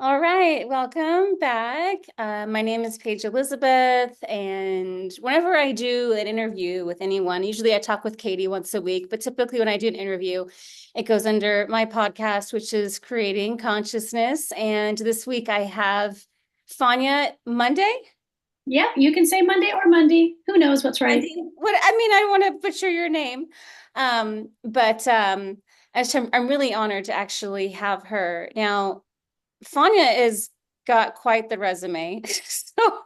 All right, welcome back. My name is Paige Elizabeth, and whenever I do an interview with anyone, usually I talk with Katie once a week, but typically when I do an interview, it goes under my podcast, which is Creating Consciousness. And this week I have Fawnia Monday. Yep, you can say Monday or Monday. Who knows what's right? Monday. What I mean, I don't want to butcher your name, but I'm really honored to actually have her now. Fawnia is got quite the resume. So,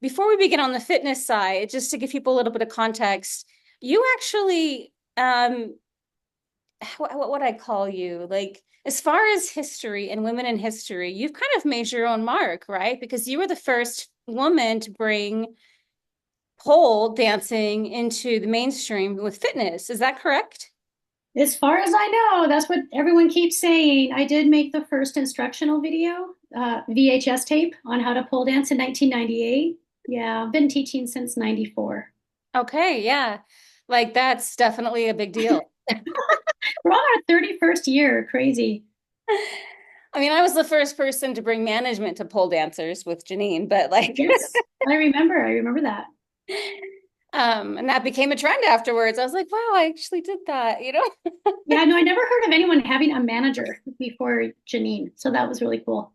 before we begin on the fitness side, just to give people a little bit of context, you actually, what would I call you? Like, as far as history and women in history, you've kind of made your own mark, right? Because you were the first woman to bring pole dancing into the mainstream with fitness. Is that correct? As far as I know, that's what everyone keeps saying. I did make the first instructional video, VHS tape on how to pole dance in 1998. Yeah, I've been teaching since 94. Okay, yeah. Like that's definitely a big deal. We're on our 31st year. Crazy. I mean, I was the first person to bring management to pole dancers with Janine, but like, Yes, I remember. I remember that. and that became a trend afterwards. I was like, wow, I actually did that, you know? Yeah, no, I never heard of anyone having a manager before Janine. So that was really cool.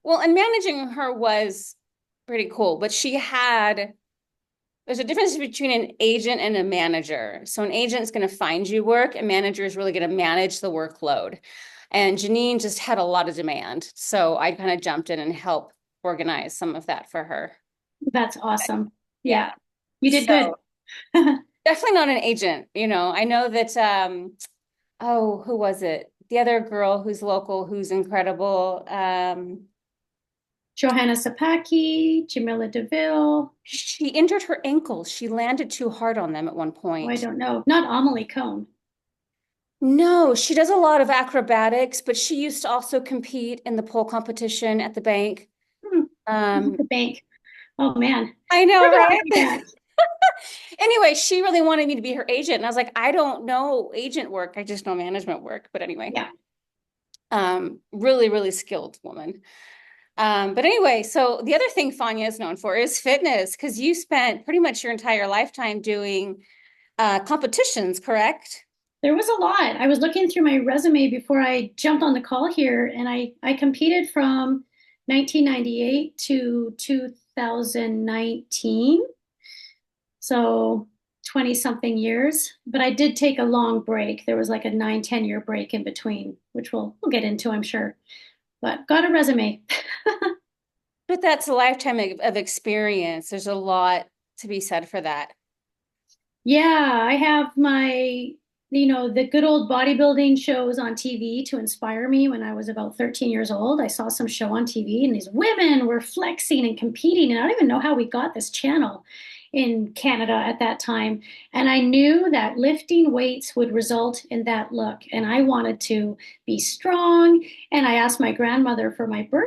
Well, and managing her was pretty cool, but there's a difference between an agent and a manager. So an agent is going to find you work, a manager is really going to manage the workload. And Janine just had a lot of demand. So I kind of jumped in and helped organize some of that for her. That's awesome. Yeah. Yeah, you did good. So definitely not an agent, you know. I know that oh, who was it? The other girl who's local, who's incredible. Johanna Sapaki, Jamila DeVille. She injured her ankles. She landed too hard on them at one Oh, I point. don't know. Not Amelie Cohn. No, she does a lot of acrobatics, but she used to also compete in the pole competition at the bank. Hmm. Um, The bank. Oh man. I know, Forgot right? about that. Anyway, she really wanted me to be her agent. And I was like, I don't know agent work. I just know management work. But anyway, Yeah. really, really skilled woman. But anyway, so the other thing Fania is known for is fitness, because you spent pretty much your entire lifetime doing competitions, correct? There was a lot. I was looking through my resume before I jumped on the call here, and I competed from 1998 to 2019. So 20 something years. But I did take a long break. There was like a 9, 10 year break in between, which we'll get into, I'm sure. But got a resume. But that's a lifetime of experience. There's a lot to be said for that. Yeah, I have the good old bodybuilding shows on TV to inspire me when I was about 13 years old. I saw some show on TV and these women were flexing and competing. And I don't even know how we got this channel in Canada at that time. And I knew that lifting weights would result in that look. And I wanted to be strong. And I asked my grandmother for my for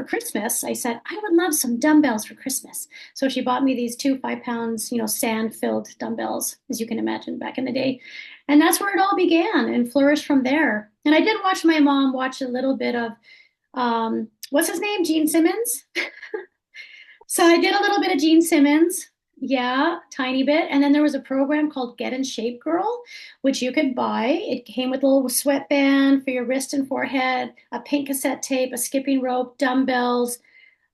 Christmas. I said, I would love some dumbbells for Christmas. So she bought me these 2 5 pounds, sand-filled dumbbells, as you can imagine back in the day. And that's where it all began and flourished from there. And I did watch my mom watch a little bit of what's his name? Gene Simmons. So I did a little bit of Gene Simmons. Yeah, tiny bit. And then there was a program called Get in Shape Girl, which you could buy. It came with a little sweatband for your wrist and forehead, a pink cassette tape, a skipping rope, dumbbells.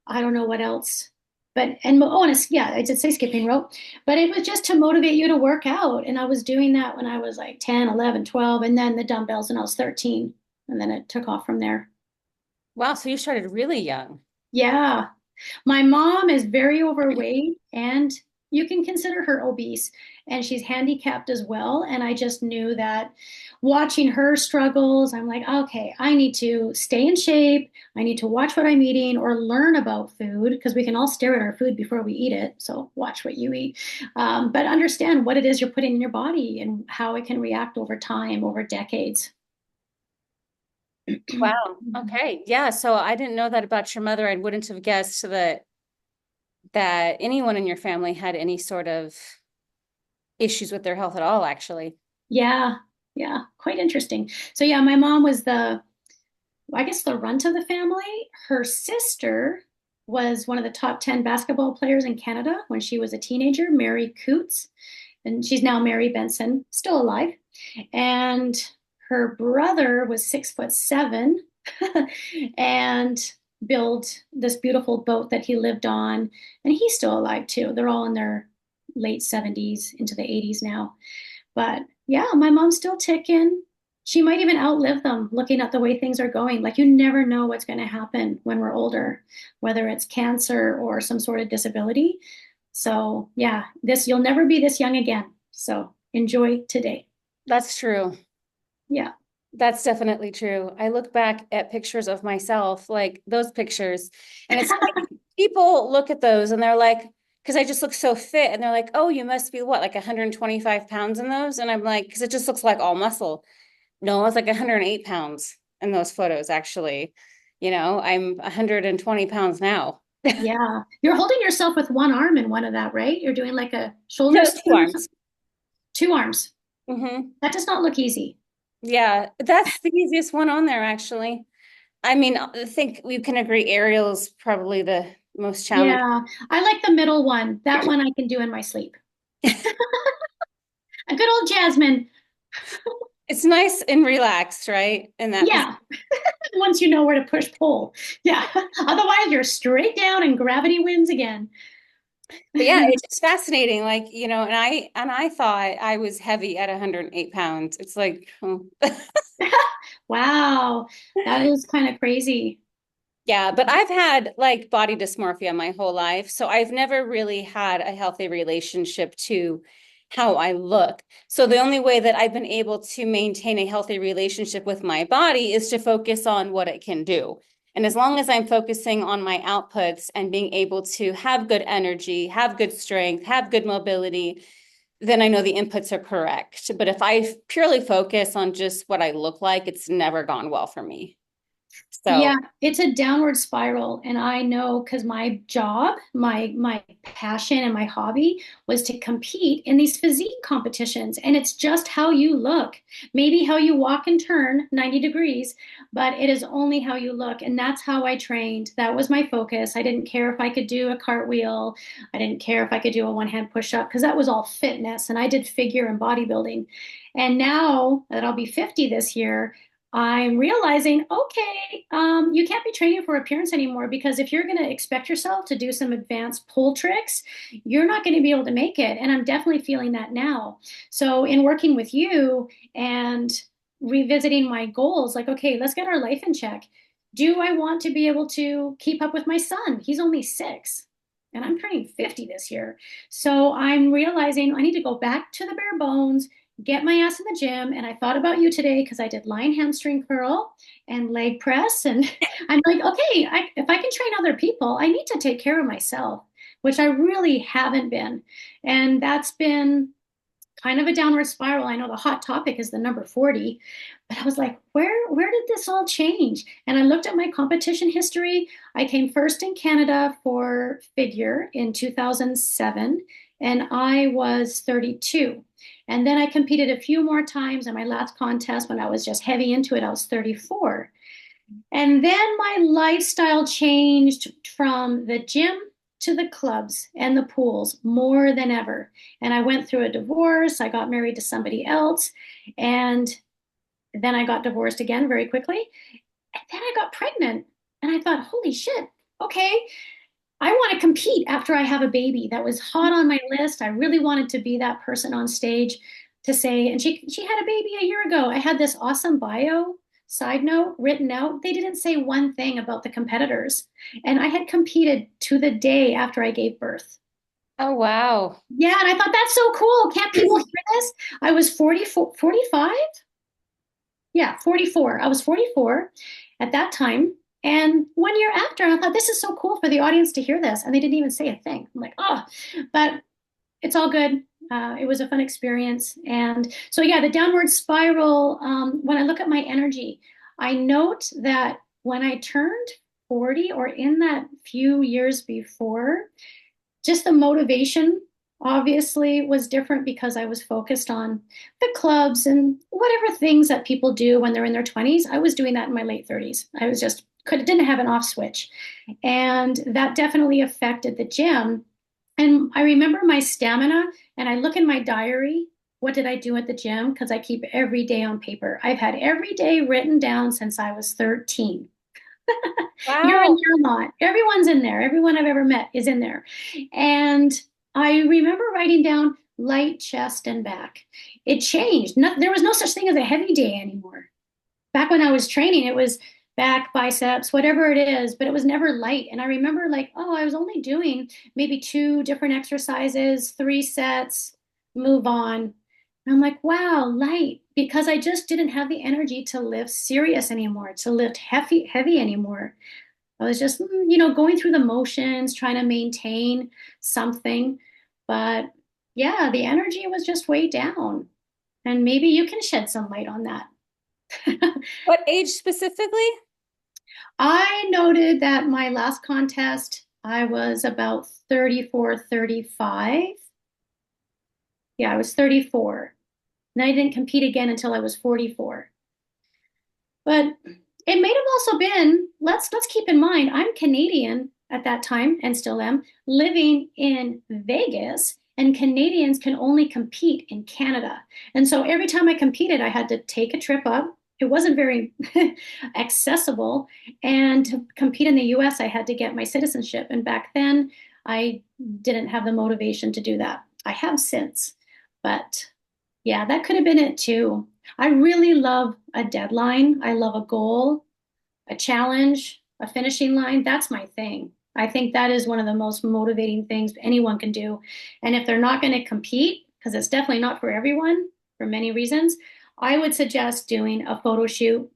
I don't know what else. Yeah, I did say skipping rope, but it was just to motivate you to work out. And I was doing that when I was like 10, 11, 12, and then the dumbbells when I was 13. And then it took off from there. Wow, so you started really young. Yeah. My mom is very overweight and you can consider her obese and she's handicapped as well. And I just knew that watching her struggles, I'm like, okay, I need to stay in shape. I need to watch what I'm eating or learn about food because we can all stare at our food before we eat it. So watch what you eat. But understand what it is you're putting in your body and how it can react over time, over decades. Wow. Okay. Yeah. So I didn't know that about your mother. I wouldn't have guessed that anyone in your family had any sort of issues with their health at all, actually. Yeah, yeah, quite interesting. So yeah, my mom was the I guess, the runt of the family. Her sister was one of the top 10 basketball players in Canada when she was a teenager, Mary Coots, and she's now Mary Benson, still alive. And her brother was 6'7" and built this beautiful boat that he lived on. And he's still alive too. They're all in their late 70s into the 80s now. But yeah, my mom's still ticking. She might even outlive them looking at the way things are going. Like, you never know what's going to happen when we're older, whether it's cancer or some sort of disability. So yeah, you'll never be this young again. So enjoy today. That's true. Yeah. That's definitely true. I look back at pictures of myself, like those pictures, and it's like people look at those and they're like, because I just look so fit, and they're like, oh, you must be what, like 125 pounds in those? And I'm like, because it just looks like all muscle. No, I was like 108 pounds in those photos, actually. I'm 120 pounds now. Yeah. You're holding yourself with one arm in one of that, right? You're doing like a shoulder No, two stand or arms. something. Two arms. Hmm. That does not look easy. Yeah, that's the easiest one on there, actually. I mean, I think we can agree Ariel is probably the most challenging. Yeah. I like the middle one. That one I can do in my sleep. A good old Jasmine. It's nice and relaxed, right? In that position. Yeah. Once you know where to push pull. Yeah. Otherwise, you're straight down and gravity wins again. But yeah, it's just fascinating. Like, and I thought I was heavy at 108 pounds. It's like, oh. Wow. That is kind of crazy. Yeah, but I've had like body dysmorphia my whole life. So I've never really had a healthy relationship to how I look. So the only way that I've been able to maintain a healthy relationship with my body is to focus on what it can do. And as long as I'm focusing on my outputs and being able to have good energy, have good strength, have good mobility, then I know the inputs are correct. But if I purely focus on just what I look like, it's never gone well for me. Yeah, So it's a downward spiral. And I know because my job, my passion and my hobby was to compete in these physique competitions. And it's just how you look, maybe how you walk and turn 90 degrees, but it is only how you look. And that's how I trained. That was my focus. I didn't care if I could do a cartwheel. I didn't care if I could do a one-hand push-up because that was all fitness. And I did figure and bodybuilding. And now that I'll be 50 this year, I'm realizing, okay, you can't be training for appearance anymore because if you're going to expect yourself to do some advanced pull tricks, you're not going to be able to make it. And I'm definitely feeling that now. So, in working with you and revisiting my goals, like, okay, let's get our life in check. Do I want to be able to keep up with my son? He's only 6 and I'm turning 50 this year. So, I'm realizing I need to go back to the bare bones, get my ass in the gym. And I thought about you today because I did line hamstring curl and leg press. And I'm like, okay, if I can train other people, I need to take care of myself, which I really haven't been. And that's been kind of a downward spiral. I know the hot topic is the number 40, but I was like, where did this all change? And I looked at my competition history. I came first in Canada for figure in 2007, and I was 32. And then I competed a few more times. And my last contest, when I was just heavy into it, I was 34. And then my lifestyle changed from the gym to the clubs and the pools more than ever. And I went through a divorce. I got married to somebody else. And then I got divorced again very quickly. And then I got pregnant. And I thought, holy shit, okay, I want to compete after I have a baby. That was hot on my list. I really wanted to be that person on stage to say, and she had a baby a year ago. I had this awesome bio side note written out. They didn't say one thing about the competitors. And I had competed to the day after I gave birth. oh, wow. Yeah, and I thought that's so cool. Can't people hear this? I was 44, 45? Yeah, 44. I was 44 at that time. And 1 year after, I thought this is so cool for the audience to hear this. And they didn't even say a thing. I'm like, oh, but it's all good. It was a fun experience. And so, yeah, the downward spiral, when I look at my energy, I note that when I turned 40 or in that few years before, just the motivation obviously was different because I was focused on the clubs and whatever things that people do when they're in their 20s. I was doing that in my late 30s. I was just didn't have an off switch. And that definitely affected the gym. And I remember my stamina, and I look in my diary. What did I do at the gym? Because I keep every day on paper. I've had every day written down since I was 13. You're in Wow. your lot. Everyone's in there. Everyone I've ever met is in there. And I remember writing down light chest and back. It changed. No, there was no such thing as a heavy day anymore. Back when I was training, it was back, biceps, whatever it is, but it was never light. And I remember like, oh, I was only doing maybe two different exercises, 3 sets, move on. And I'm like, wow, light, because I just didn't have the energy to lift serious anymore, to lift heavy anymore. I was just, going through the motions, trying to maintain something. But yeah, the energy was just way down. And maybe you can shed some light on that. What age specifically? I noted that my last contest, I was about 34, 35. Yeah, I was 34. And I didn't compete again until I was 44. But it may have also been, let's keep in mind, I'm Canadian at that time and still am, living in Vegas, and Canadians can only compete in Canada. And so every time I competed, I had to take a trip up. It wasn't very accessible. And to compete in the US, I had to get my citizenship. And back then, I didn't have the motivation to do that. I have since. But yeah, that could have been it too. I really love a deadline. I love a goal, a challenge, a finishing line. That's my thing. I think that is one of the most motivating things anyone can do. And if they're not going to compete, because it's definitely not for everyone for many reasons, I would suggest doing a photo shoot,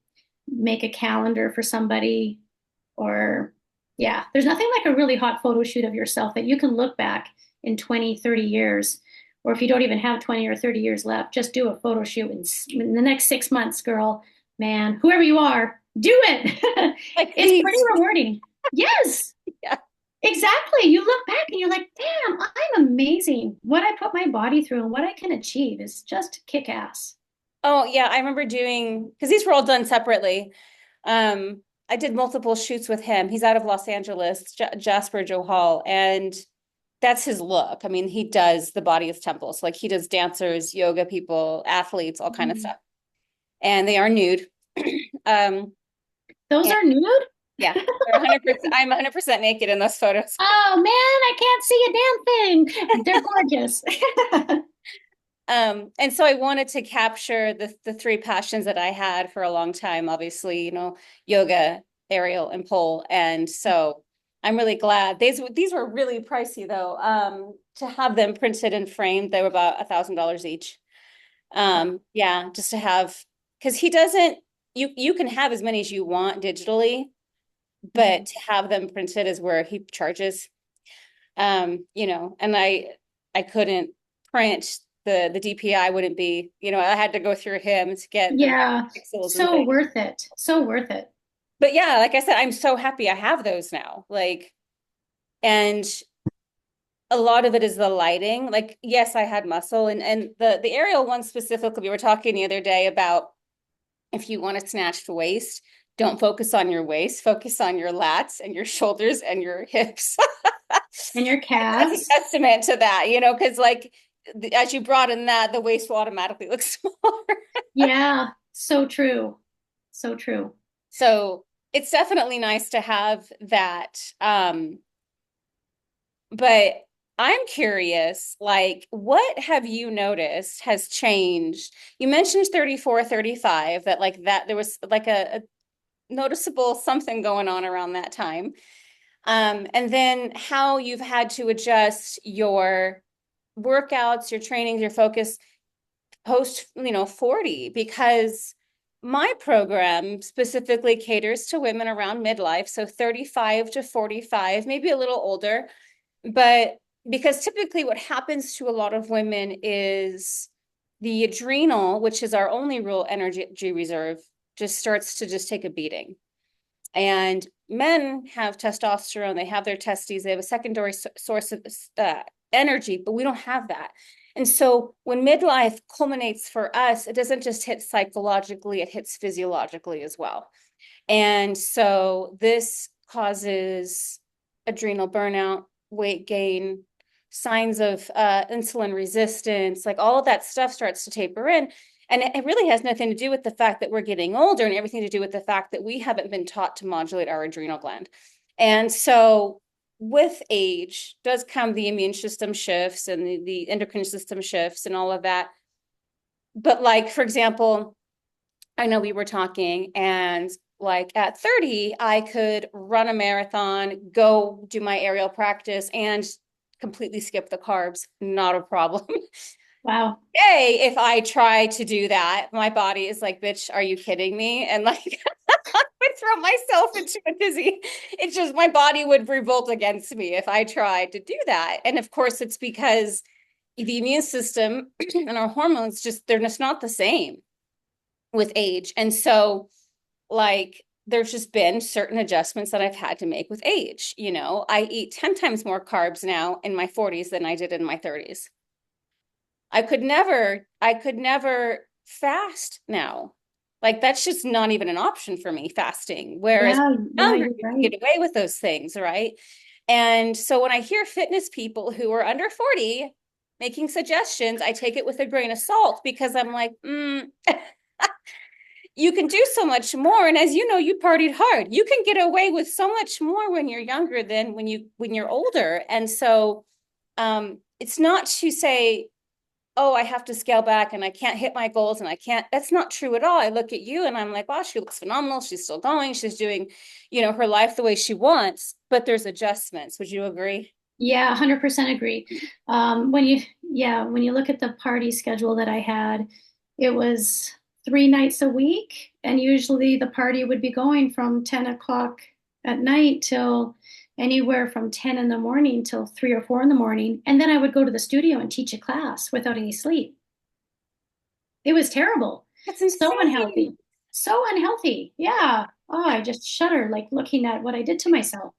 make a calendar for somebody, or yeah, there's nothing like a really hot photo shoot of yourself that you can look back in 20, 30 years. Or if you don't even have 20 or 30 years left, just do a photo shoot in the next 6 months, girl, man, whoever you are, do it. Like It's pretty these. rewarding. Yes, Yeah. exactly. You look back and you're like, damn, I'm amazing. What I put my body through and what I can achieve is just kick ass. Oh, yeah. I remember doing, because these were all done separately. I did multiple shoots with him. He's out of Los Angeles, Jasper Johal, and that's his look. I mean, he does the body is temple. So like he does dancers, yoga people, athletes, all kind of Mm. stuff. And they are nude. Um, Those and are nude? yeah, they're 100%, I'm 100% naked in those photos. Oh man, I can't see a damn thing. They're gorgeous. And so I wanted to capture the three passions that I had for a long time, obviously, yoga, aerial, and pole. And so I'm really glad. These were really pricey though. To have them printed and framed, they were about $1,000 each. Yeah, just to have, because he doesn't, you can have as many as you want digitally, but to have them printed is where he charges. And I couldn't print the DPI wouldn't be, I had to go through him to get the right Yeah, pixels and so things. worth it. So worth it. But yeah, like I said, I'm so happy I have those now. Like, and a lot of it is the lighting. Like, yes, I had muscle and the aerial one specifically, we were talking the other day about if you want a snatched waist, don't focus on your waist, focus on your lats and your shoulders and your hips. And your That's a calves. testament to that, because like as you broaden that, the waist will automatically look smaller. Yeah, so true. So true. So it's definitely nice to have that. But I'm curious, like, what have you noticed has changed? You mentioned 34, 35, that like that there was like a noticeable something going on around that time. And then how you've had to adjust your workouts, your trainings, your focus post, 40, because my program specifically caters to women around midlife, so 35 to 45, maybe a little older, but because typically what happens to a lot of women is the adrenal, which is our only real energy reserve, just starts to just take a beating. And men have testosterone, they have their testes, they have a secondary source of energy, but we don't have that. And so when midlife culminates for us, it doesn't just hit psychologically, it hits physiologically as well. And so this causes adrenal burnout, weight gain, signs of insulin resistance, like all of that stuff starts to taper in. And it really has nothing to do with the fact that we're getting older and everything to do with the fact that we haven't been taught to modulate our adrenal gland. And so with age does come the immune system shifts and the endocrine system shifts and all of that. But like, for example, I know we were talking and like at 30, I could run a marathon, go do my aerial practice and completely skip the carbs. Not a problem. Wow. Hey, if I try to do that, my body is like, bitch, are you kidding me? And like, I would throw myself into a dizzy. It's just my body would revolt against me if I tried to do that. And of course, it's because the immune system and our hormones just, they're just not the same with age. And so, like, there's just been certain adjustments that I've had to make with age. You know, I eat 10 times more carbs now in my 40s than I did in my 30s. I could never fast now. Like that's just not even an option for me, fasting. Whereas Yeah, younger, you're you can right. get away with those things, right? And so when I hear fitness people who are under 40 making suggestions, I take it with a grain of salt because I'm like, you can do so much more. And as you know, you partied hard. You can get away with so much more when you're younger than when you're older. And so it's not to say, oh, I have to scale back and I can't hit my goals and I can't. That's not true at all. I look at you and I'm like, wow, she looks phenomenal. She's still going. She's doing, her life the way she wants, but there's adjustments. Would you agree? Yeah, 100% agree. When you look at the party schedule that I had, it was 3 nights a week, and usually the party would be going from 10 o'clock at night till anywhere from 10 in the morning till 3 or 4 in the morning. And then I would go to the studio and teach a class without any sleep. It was terrible. That's So insane. unhealthy. So unhealthy. Yeah. Oh, I just shudder like looking at what I did to myself.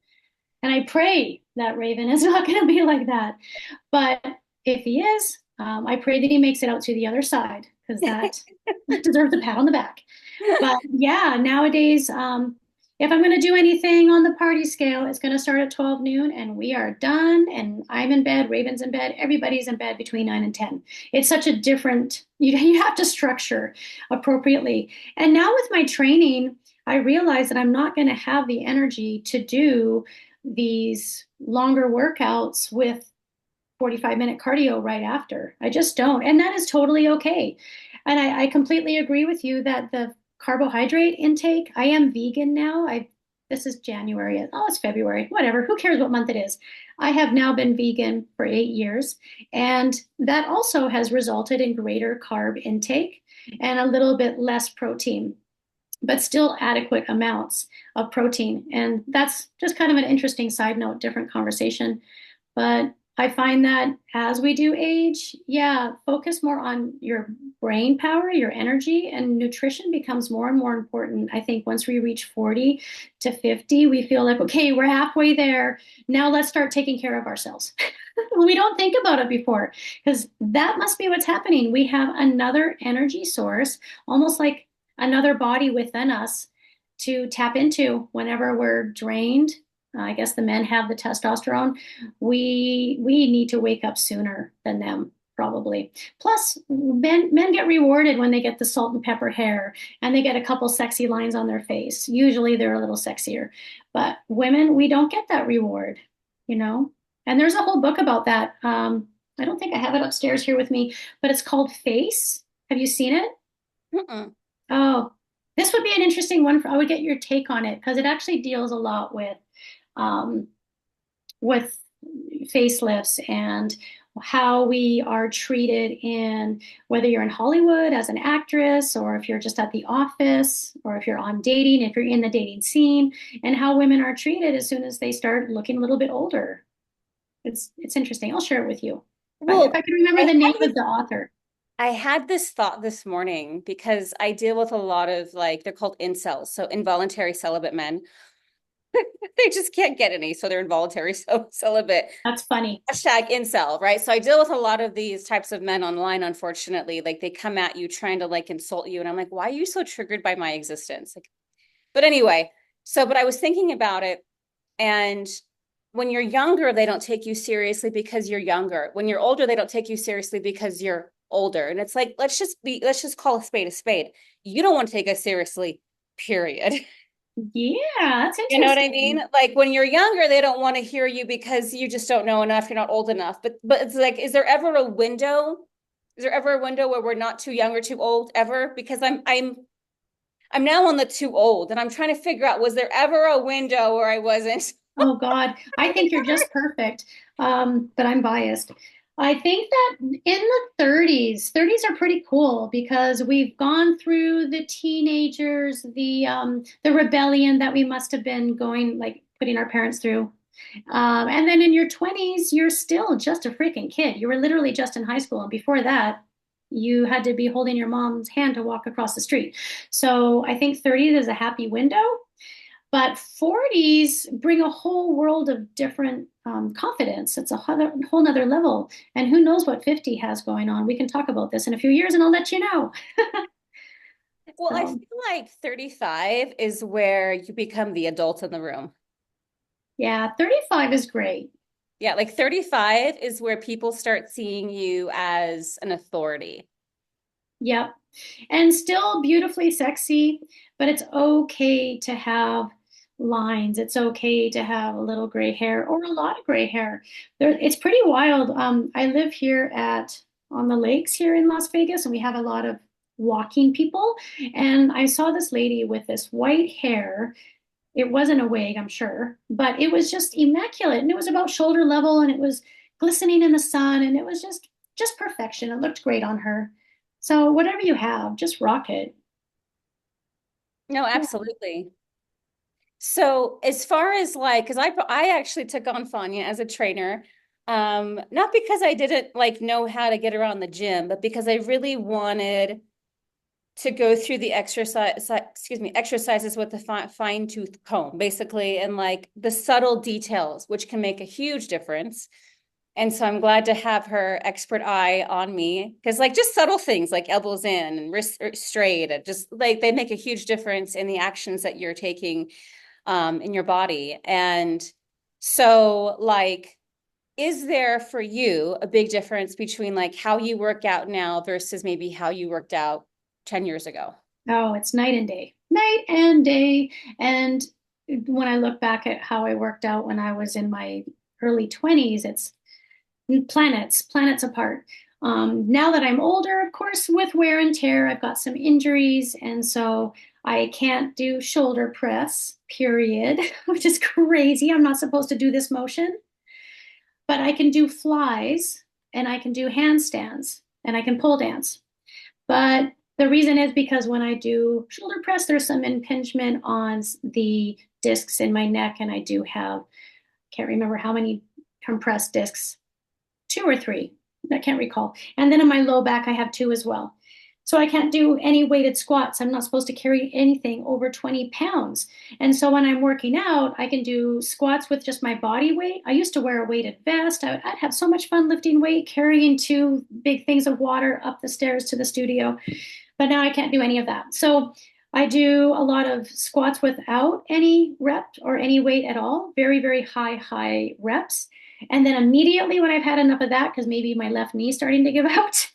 And I pray that Raven is not going to be like that. But if he is, I pray that he makes it out to the other side because that deserves a pat on the back. But yeah, nowadays, if I'm going to do anything on the party scale, it's going to start at 12 noon and we are done. And I'm in bed, Raven's in bed, everybody's in bed between 9 and 10. It's such a different, you have to structure appropriately. And now with my training, I realize that I'm not going to have the energy to do these longer workouts with 45-minute cardio right after. I just don't. And that is totally okay. And I completely agree with you that the carbohydrate intake, I am vegan now. This is January. Oh, it's February. Whatever. Who cares what month it is? I have now been vegan for 8 years. And that also has resulted in greater carb intake and a little bit less protein, but still adequate amounts of protein. And that's just kind of an interesting side note, different conversation. But I find that as we do age, yeah, focus more on your brain power, your energy, and nutrition becomes more and more important. I think once we reach 40 to 50, we feel like, okay, we're halfway there. Now let's start taking care of ourselves. We don't think about it before because that must be what's happening. We have another energy source, almost like another body within us to tap into whenever we're drained. I guess the men have the testosterone. We need to wake up sooner than them, probably. Plus, men get rewarded when they get the salt and pepper hair and they get a couple sexy lines on their face. Usually they're a little sexier. But women, we don't get that reward, you know? And there's a whole book about that. I don't think I have it upstairs here with me, but it's called Face. Have you seen it? Mm-mm. Oh, this would be an interesting one. I would get your take on it because it actually deals a lot um, with facelifts and how we are treated in whether you're in Hollywood as an actress or if you're just at the office or if you're on dating, if you're in the dating scene, and how women are treated as soon as they start looking a little bit older. It's interesting. I'll share it with you if I Well, can remember I the had name this of the author. I had this thought this morning because I deal with a lot of like they're called incels, so involuntary celibate men. They just can't get any, so they're involuntary celibate. That's funny. Hashtag incel, right? So I deal with a lot of these types of men online, unfortunately. Like they come at you trying to like insult you, and I'm like, why are you so triggered by my existence? Like, but anyway, but I was thinking about it, and when you're younger, they don't take you seriously because you're younger. When you're older, they don't take you seriously because you're older. And it's like, let's just call a spade a spade. You don't want to take us seriously, period. Yeah, that's You know what I mean? interesting. Like when you're younger, they don't want to hear you because you just don't know enough, you're not old enough. But it's like, is there ever a window? Is there ever a window where we're not too young or too old ever? Because I'm now on the too old and I'm trying to figure out, was there ever a window where I wasn't? Oh God, I think you're just perfect. But I'm biased. I think that in the 30s are pretty cool because we've gone through the teenagers, the rebellion that we must have been going, like putting our parents through. And then in your 20s, you're still just a freaking kid. You were literally just in high school. And before that, you had to be holding your mom's hand to walk across the street. So I think 30s is a happy window. But 40s bring a whole world of different confidence. It's a whole nother level. And who knows what 50 has going on? We can talk about this in a few years and I'll let you know. Well, I So, feel like 35 is where you become the adult in the room. yeah, 35 is great. Yeah, like 35 is where people start seeing you as an authority. Yep. And still beautifully sexy, but it's okay to have lines. It's okay to have a little gray hair or a lot of gray hair. It's pretty wild. I live here at on the lakes here in Las Vegas, and we have a lot of walking people. And I saw this lady with this white hair. It wasn't a wig, I'm sure, but it was just immaculate, and it was about shoulder level, and it was glistening in the sun, and it was just perfection. It looked great on her. So whatever you have, just rock it. No, absolutely. So as far as like, because I actually took on Fawnia as a trainer, not because I didn't like know how to get around the gym, but because I really wanted to go through the exercises with the fine tooth comb, basically, and like the subtle details, which can make a huge difference. And so I'm glad to have her expert eye on me because, like, just subtle things like elbows in and wrists straight, just like they make a huge difference in the actions that you're taking in your body. And so, like, is there for you a big difference between like how you work out now versus maybe how you worked out 10 years ago? Oh, it's night and day, night and day. And when I look back at how I worked out when I was in my early 20s, it's planets apart. Now that I'm older, of course, with wear and tear, I've got some injuries, and so I can't do shoulder press, period, which is crazy. I'm not supposed to do this motion, but I can do flies and I can do handstands and I can pole dance. But the reason is because when I do shoulder press, there's some impingement on the discs in my neck, and I do have, can't remember how many compressed discs, two or three, I can't recall. And then in my low back, I have two as well. So I can't do any weighted squats. I'm not supposed to carry anything over 20 pounds. And so when I'm working out, I can do squats with just my body weight. I used to wear a weighted vest. I'd have so much fun lifting weight, carrying two big things of water up the stairs to the studio. But now I can't do any of that. So I do a lot of squats without any rep or any weight at all, very, very high reps. And then immediately when I've had enough of that, because maybe my left knee is starting to give out,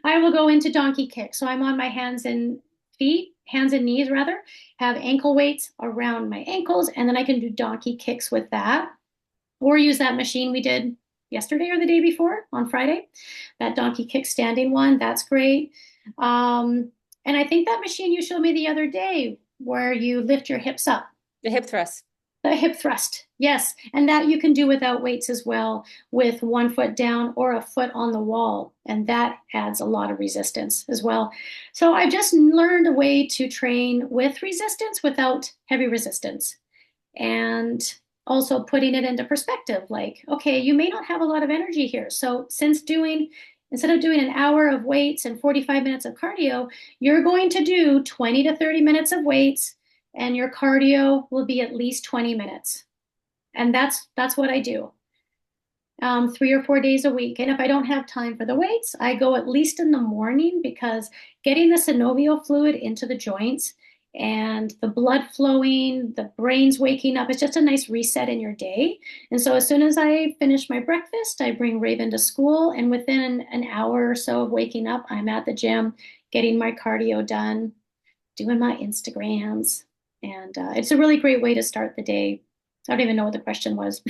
I will go into donkey kick. So I'm on my hands and knees rather, have ankle weights around my ankles, and then I can do donkey kicks with that, or use that machine we did yesterday or the day before on Friday, that donkey kick standing one. That's great. And I think that machine you showed me the other day where you lift your hips up. The hip thrust. The hip thrust, yes. And that you can do without weights as well, with one foot down or a foot on the wall. And that adds a lot of resistance as well. So I just learned a way to train with resistance without heavy resistance. And also putting it into perspective, like, okay, you may not have a lot of energy here. So instead of doing an hour of weights and 45 minutes of cardio, you're going to do 20 to 30 minutes of weights and your cardio will be at least 20 minutes. And that's what I do. 3 or 4 days a week. And if I don't have time for the weights, I go at least in the morning because getting the synovial fluid into the joints and the blood flowing, the brain's waking up, it's just a nice reset in your day. And so as soon as I finish my breakfast, I bring Raven to school. And within an hour or so of waking up, I'm at the gym, getting my cardio done, doing my Instagrams. And it's a really great way to start the day. I don't even know what the question was.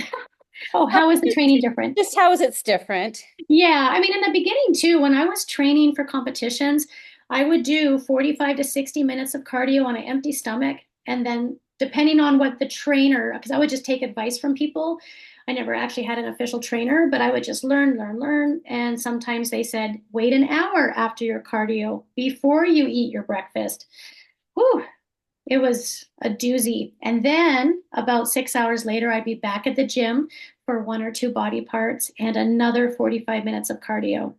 Oh, how is the training different? Just how is it's different? Yeah, I mean, in the beginning too, when I was training for competitions, I would do 45 to 60 minutes of cardio on an empty stomach. And then, depending on what the trainer, because I would just take advice from people. I never actually had an official trainer, but I would just learn, learn, learn. And sometimes they said, wait an hour after your cardio before you eat your breakfast. Whew, it was a doozy. And then about 6 hours later, I'd be back at the gym for one or two body parts and another 45 minutes of cardio.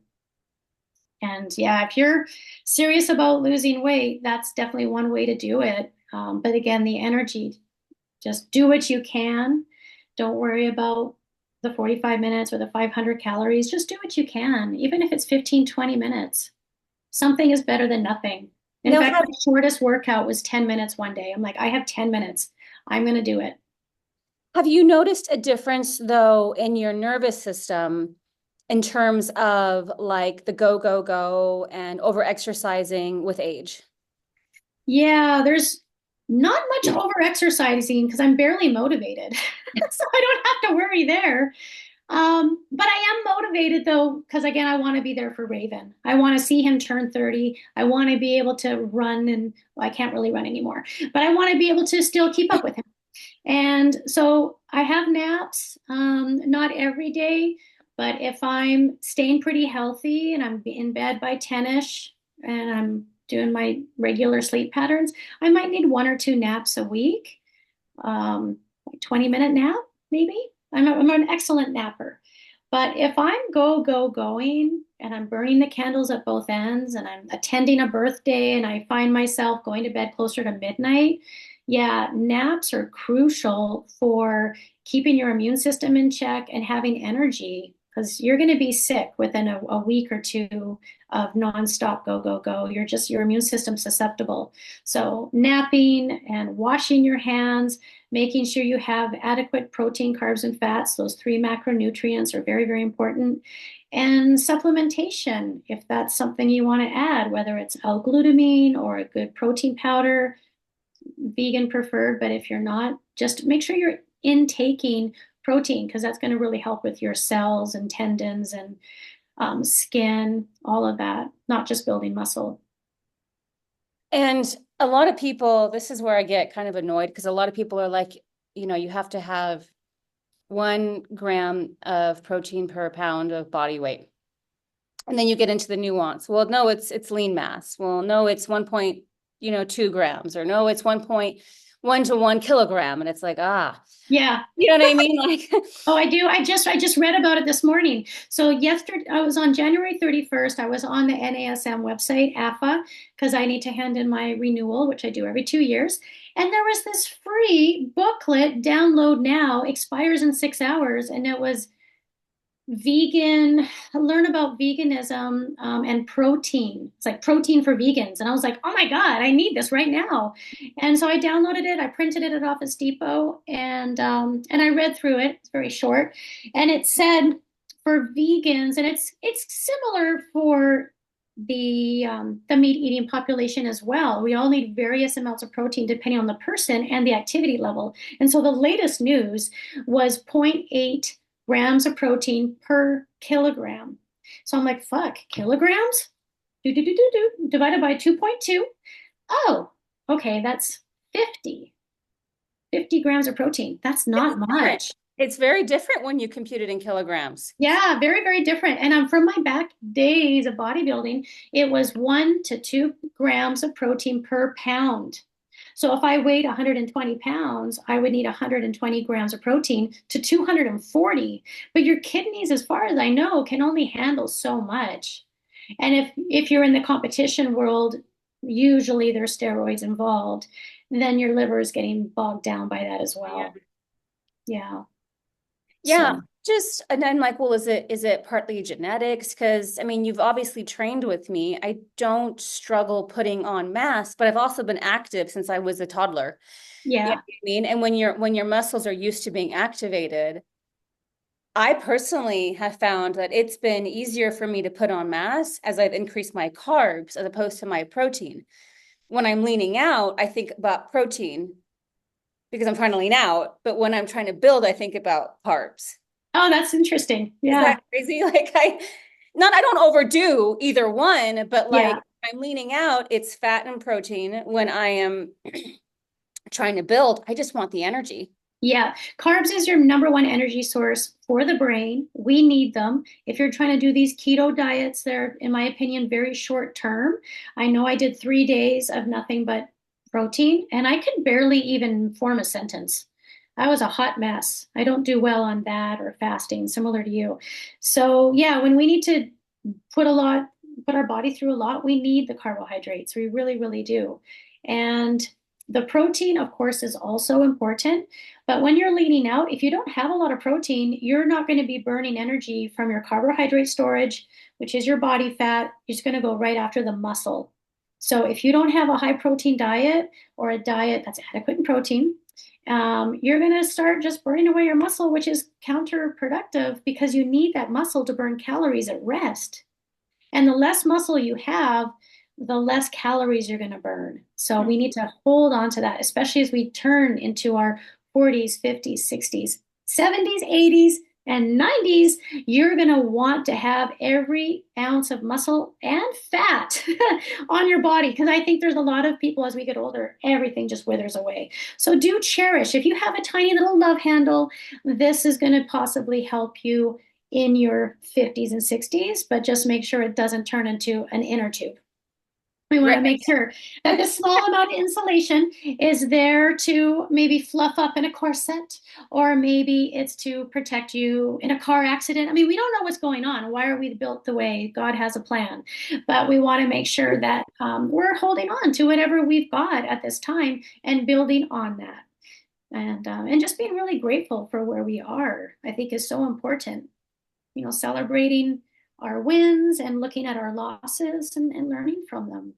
And yeah, if you're serious about losing weight, that's definitely one way to do it. But again, the energy, just do what you can. Don't worry about the 45 minutes or the 500 calories. Just do what you can, even if it's 15, 20 minutes. Something is better than nothing. In Now, fact, my shortest workout was 10 minutes one day. I'm like, I have 10 minutes. I'm going to do it. have you noticed a difference though in your nervous system in terms of like the go, go, go and over exercising with age? Yeah, there's not much over exercising because I'm barely motivated. So I don't have to worry there. But I am motivated though, because again, I want to be there for Raven. I want to see him turn 30. I want to be able to run and well, I can't really run anymore, but I want to be able to still keep up with him. And so I have naps, not every day, but if I'm staying pretty healthy and I'm in bed by 10ish and I'm doing my regular sleep patterns, I might need one or two naps a week, like 20-minute nap, maybe. I'm an excellent napper. But if I'm going and I'm burning the candles at both ends and I'm attending a birthday and I find myself going to bed closer to midnight, yeah, naps are crucial for keeping your immune system in check and having energy because you're going to be sick within a week or two of nonstop go, go, go. Your immune system susceptible. So napping and washing your hands, making sure you have adequate protein, carbs, and fats. Those three macronutrients are very, very important. And supplementation, if that's something you want to add, whether it's L-glutamine or a good protein powder, vegan preferred, but if you're not, just make sure you're intaking protein because that's going to really help with your cells and tendons and skin, all of that, not just building muscle. And a lot of people, this is where I get kind of annoyed because a lot of people are like, you have to have 1 gram of protein per pound of body weight. And then you get into the nuance. Well, no, it's lean mass. Well, no, it's 1.2 grams, or no, it's 1.1 to 1 kilogram. And it's like, Yeah. you know what I mean? Like, Oh, I do. I just read about it this morning. So yesterday, I was on January 31st. I was on the NASM website, AFA, because I need to hand in my renewal, which I do every 2 years. And there was this free booklet, download now, expires in 6 hours, and it was vegan, learn about veganism and protein. It's like protein for vegans. And I was like, oh my God, I need this right now. And so I downloaded it, I printed it at Office Depot, and I read through it. It's very short. And it said for vegans, and it's similar for the meat eating population as well. We all need various amounts of protein depending on the person and the activity level. And so the latest news was zero point 0.8 grams of protein per kilogram. So I'm like, fuck, kilograms? Divided by 2.2. Oh, okay, that's 50. 50 grams of protein. That's not much. it's very different when you compute it in kilograms. Yeah, very, very different. And from my back days of bodybuilding, it was 1 to 2 grams of protein per pound. So if I weighed 120 pounds, I would need 120 grams of protein to 240. But your kidneys, as far as I know, can only handle so much. And if you're in the competition world, usually there's steroids involved. then your liver is getting bogged down by that as Yeah. well. Yeah. Yeah. So, Just, and then like, well, is it partly genetics? Because I mean, you've obviously trained with me. I don't struggle putting on mass, but I've also been active since I was a toddler. You know yeah. what I mean? And when your muscles are used to being activated, I personally have found that it's been easier for me to put on mass as I've increased my carbs as opposed to my protein. When I'm leaning out, I think about protein because I'm trying to lean out, but when I'm trying to build, I think about carbs. Oh, that's interesting. Is Yeah. that crazy? Like I don't overdo either one, but like Yeah. I'm leaning out, it's fat and protein. When I am trying to build, I just want the energy. Yeah, carbs is your number one energy source for the brain. We need them. If you're trying to do these keto diets, they're, in my opinion, very short term. I know I did 3 days of nothing but protein, and I could barely even form a sentence. I was a hot mess. I don't do well on that or fasting, similar to you. So, yeah, when we need to put a lot, put our body through a lot, we need the carbohydrates. We really, really do. And the protein, of course, is also important. But when you're leaning out, if you don't have a lot of protein, you're not going to be burning energy from your carbohydrate storage, which is your body fat. It's going to go right after the muscle. So if you don't have a high protein diet or a diet that's adequate in protein, you're going to start just burning away your muscle, which is counterproductive because you need that muscle to burn calories at rest. And the less muscle you have, the less calories you're going to burn. So we need to hold on to that, especially as we turn into our 40s, 50s, 60s, 70s, 80s, and 90s. You're going to want to have every ounce of muscle and fat on your body because I think there's a lot of people as we get older, everything just withers away. So do cherish. If you have a tiny little love handle, this is going to possibly help you in your 50s and 60s, but just make sure it doesn't turn into an inner tube. We want Right. to make sure that the small amount of insulation is there to maybe fluff up in a corset, or maybe it's to protect you in a car accident. I mean, we don't know what's going on. Why are we built the way God has a plan? But we want to make sure that we're holding on to whatever we've got at this time and building on that. And just being really grateful for where we are, I think, is so important. Celebrating our wins and looking at our losses and learning from them.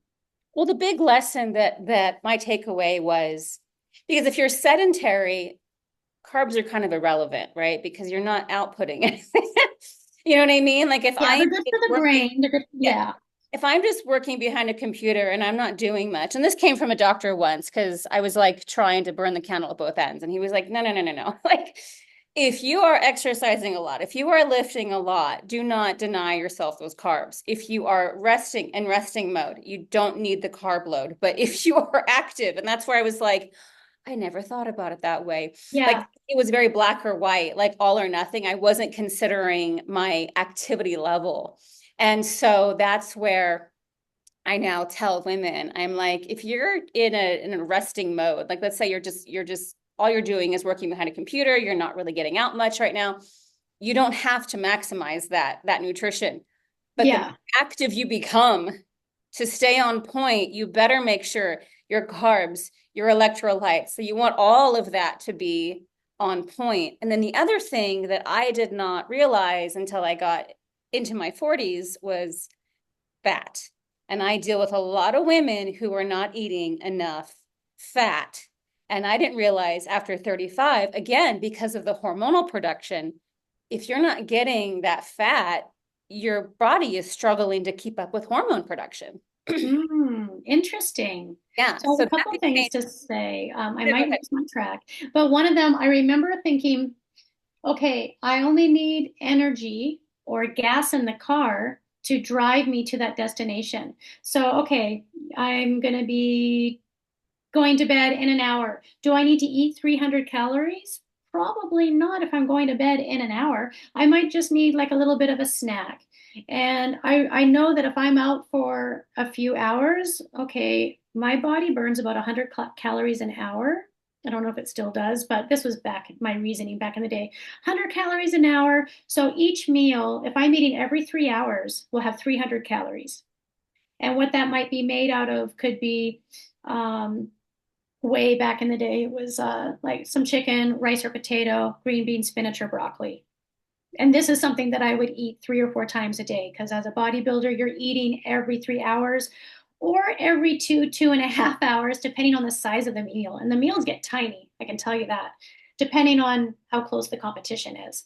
Well, the big lesson that my takeaway was because if you're sedentary, carbs are kind of irrelevant, right? Because you're not outputting anything. You know what I mean? Like if Yeah, I'm they're good for the working, brain. They're good. yeah, Yeah. if I'm just working behind a computer and I'm not doing much, and this came from a doctor once because I was like trying to burn the candle at both ends, and he was like, no, no, no, no, no. Like if you are exercising a lot, if you are lifting a lot, do not deny yourself those carbs. If you are resting in resting mode, you don't need the carb load. But if you are active, and that's where I was like, I never thought about it that way. Like Yeah. it was very black or white, like all or nothing. I wasn't considering my activity level. And so that's where I now tell women, I'm like, if you're in a resting mode, like let's say you're just all you're doing is working behind a computer, you're not really getting out much right now. You don't have to maximize that nutrition. But the Yeah. active you become to stay on point, you better make sure your carbs, your electrolytes. So you want all of that to be on point. And then the other thing that I did not realize until I got into my 40s was fat. And I deal with a lot of women who are not eating enough fat. And I didn't realize after 35, again, because of the hormonal production, if you're not getting that fat, your body is struggling to keep up with hormone production. Interesting. Yeah. So I So have a that couple things became, to say. I go might ahead. lose my track, but one of them, I remember thinking, okay, I only need energy or gas in the car to drive me to that destination. So, okay, I'm going to be going to bed in an hour. Do I need to eat 300 calories? Probably not if I'm going to bed in an hour. I might just need like a little bit of a snack. And I know that if I'm out for a few hours, okay, my body burns about 100 calories an hour. I don't know if it still does, but this was back my reasoning back in the day. 100 calories an hour. So each meal, if I'm eating every 3 hours, will have 300 calories. And what that might be made out of could be um, way back in the day, it was like some chicken, rice or potato, green beans, spinach, or broccoli. And this is something that I would eat 3 or 4 times a day because as a bodybuilder, you're eating every 3 hours or every 2.5 hours, depending on the size of the meal. And the meals get tiny, I can tell you that, depending on how close the competition is.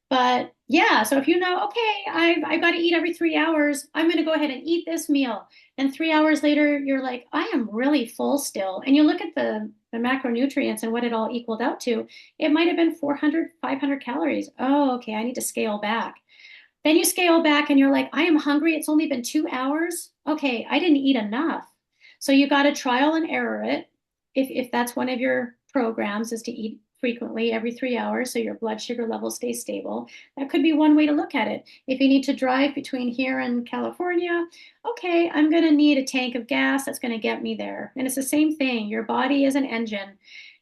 But yeah, so if you know, okay, I've got to eat every 3 hours, I'm going to go ahead and eat this meal. And 3 hours later, you're like, I am really full still. And you look at the macronutrients and what it all equaled out to, it might have been 400, 500 calories. Oh, okay, I need to scale back. Then you scale back and you're like, I am hungry. It's only been 2 hours. Okay, I didn't eat enough. So you got to trial and error it. If that's one of your programs is to eat frequently every 3 hours so your blood sugar level stays stable, that could be one way to look at it. If you need to drive between here and California, okay, I'm going to need a tank of gas that's going to get me there. And it's the same thing. Your body is an engine.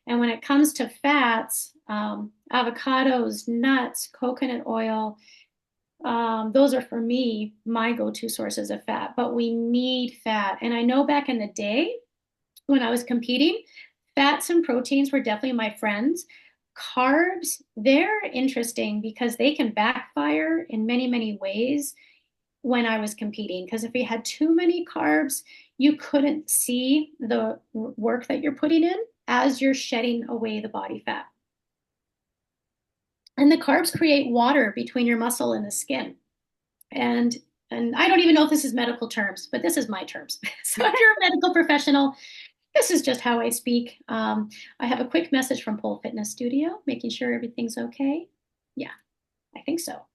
And when it comes to fats, avocados, nuts, coconut oil, those are for me, my go-to sources of fat, but we need fat. And I know back in the day when I was competing, fats and proteins were definitely my friends. Carbs, they're interesting because they can backfire in many, many ways when I was competing. Because if you had too many carbs, you couldn't see the work that you're putting in as you're shedding away the body fat. And the carbs create water between your muscle and the skin. And and I don't even know if this is medical terms, but this is my terms. So if you're a medical professional, this is just how I speak. I have a quick message from Pole Fitness Studio, making sure everything's okay. Yeah, I think so.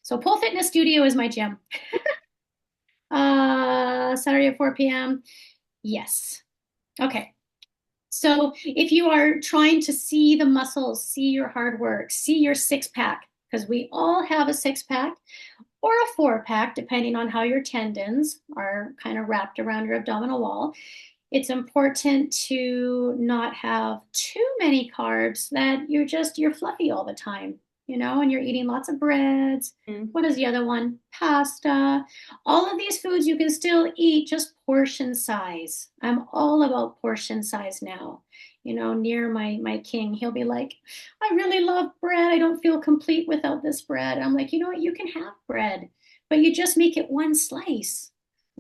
So Pole Fitness Studio is my gym. Saturday at 4 p.m. Yes. Okay. So if you are trying to see the muscles, see your hard work, see your six pack, because we all have a six pack or a four pack, depending on how your tendons are kind of wrapped around your abdominal wall. It's important to not have too many carbs that you're fluffy all the time, and you're eating lots of breads. Mm. What is the other one? Pasta. All of these foods you can still eat, just portion size. I'm all about portion size now. Near my king, he'll be like, I really love bread. I don't feel complete without this bread. I'm like, you know what? You can have bread, but you just make it one slice,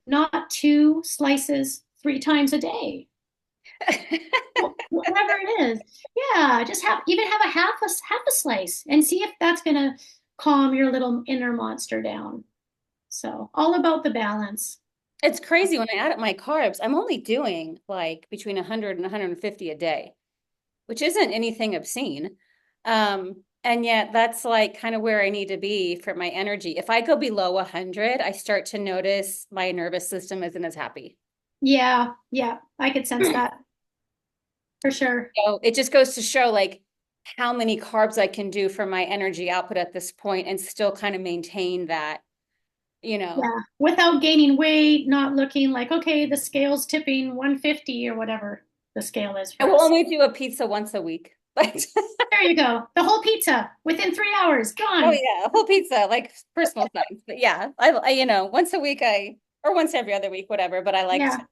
not two slices 3 times a day. Whatever it is. Yeah, just have a half a slice and see if that's gonna calm your little inner monster down. So all about the balance. It's crazy when I add up my carbs, I'm only doing like between 100 and 150 a day, which isn't anything obscene. And yet that's like kind of where I need to be for my energy. If I go below 100, I start to notice my nervous system isn't as happy. Yeah, yeah, I could sense that for sure. So it just goes to show like how many carbs I can do for my energy output at this point and still kind of maintain that, you know. Yeah, without gaining weight, not looking like, okay, the scale's tipping 150 or whatever the scale is I for will us. only do a pizza once a week. Like, There you go. The whole pizza within 3 hours, oh gone. yeah, a whole pizza, like personal size. But yeah, once a week or once every other week, whatever. But I like to,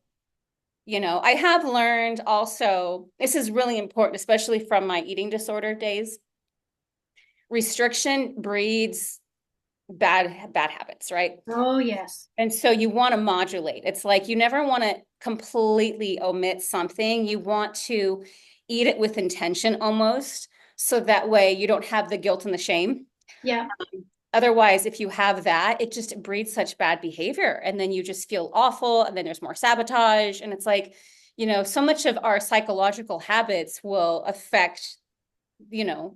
Yeah, I have learned also, this is really important, especially from my eating disorder days. Restriction breeds bad habits, right? oh yes. And so you want to modulate. It's like you never want to completely omit something. You want to eat it with intention almost, so that way you don't have the guilt and the shame. Yeah, Otherwise, if you have that, it just breeds such bad behavior. And then you just feel awful. And then there's more sabotage. And it's like, so much of our psychological habits will affect,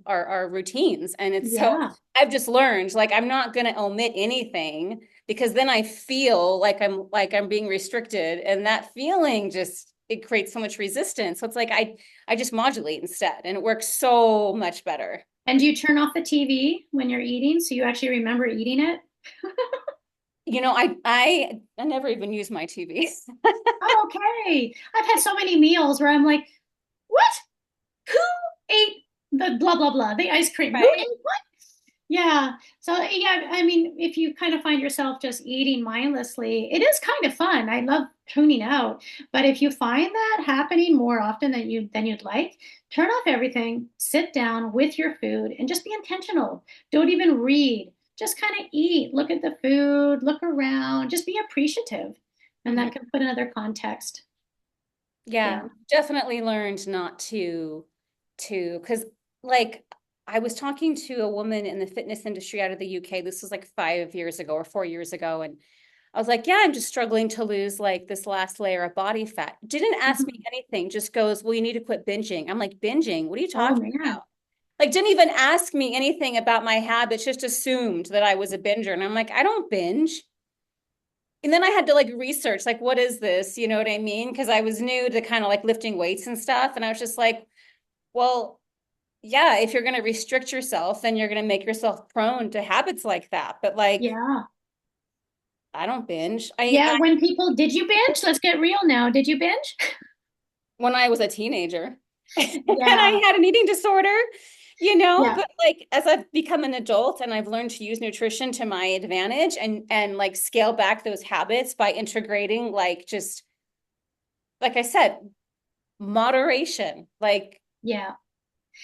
our routines. And it's so yeah. I've just learned like I'm not going to omit anything because then I feel like I'm being restricted. And that feeling just it creates so much resistance. So it's like I just modulate instead. And it works so much better. And do you turn off the TV when you're eating so you actually remember eating it? I never even use my TV. Oh, okay. I've had so many meals where I'm like, what? Who ate the blah blah blah, the ice cream? Who Right? ate what? Yeah. So yeah, I mean, if you kind of find yourself just eating mindlessly, it is kind of fun. I love tuning out. But if you find that happening more often than you'd like, turn off everything, sit down with your food, and just be intentional. Don't even read. Just kind of eat, look at the food, look around, just be appreciative. And Mhm. that can put another context. Yeah, Yeah. definitely learned not because like I was talking to a woman in the fitness industry out of the UK. This was like 5 years ago or 4 years ago. And I was like, yeah, I'm just struggling to lose like this last layer of body fat. Didn't ask me Mhm. anything, just goes, well, you need to quit binging. I'm like, binging? What are you Oh talking man. about? Like, didn't even ask me anything about my habits, just assumed that I was a binger. And I'm like, I don't binge. And then I had to like research, like, what is this? You know what I mean? Because I was new to kind of like lifting weights and stuff. And I was just like, well, yeah, if you're going to restrict yourself, then you're going to make yourself prone to habits like that. But like, Yeah. I don't binge. Yeah, when people, did you binge? Let's get real now. Did you binge? When I was a teenager and Yeah. I had an eating disorder, Yeah. but like as I've become an adult and I've learned to use nutrition to my advantage and like scale back those habits by integrating like just like I said, moderation. Like, Yeah.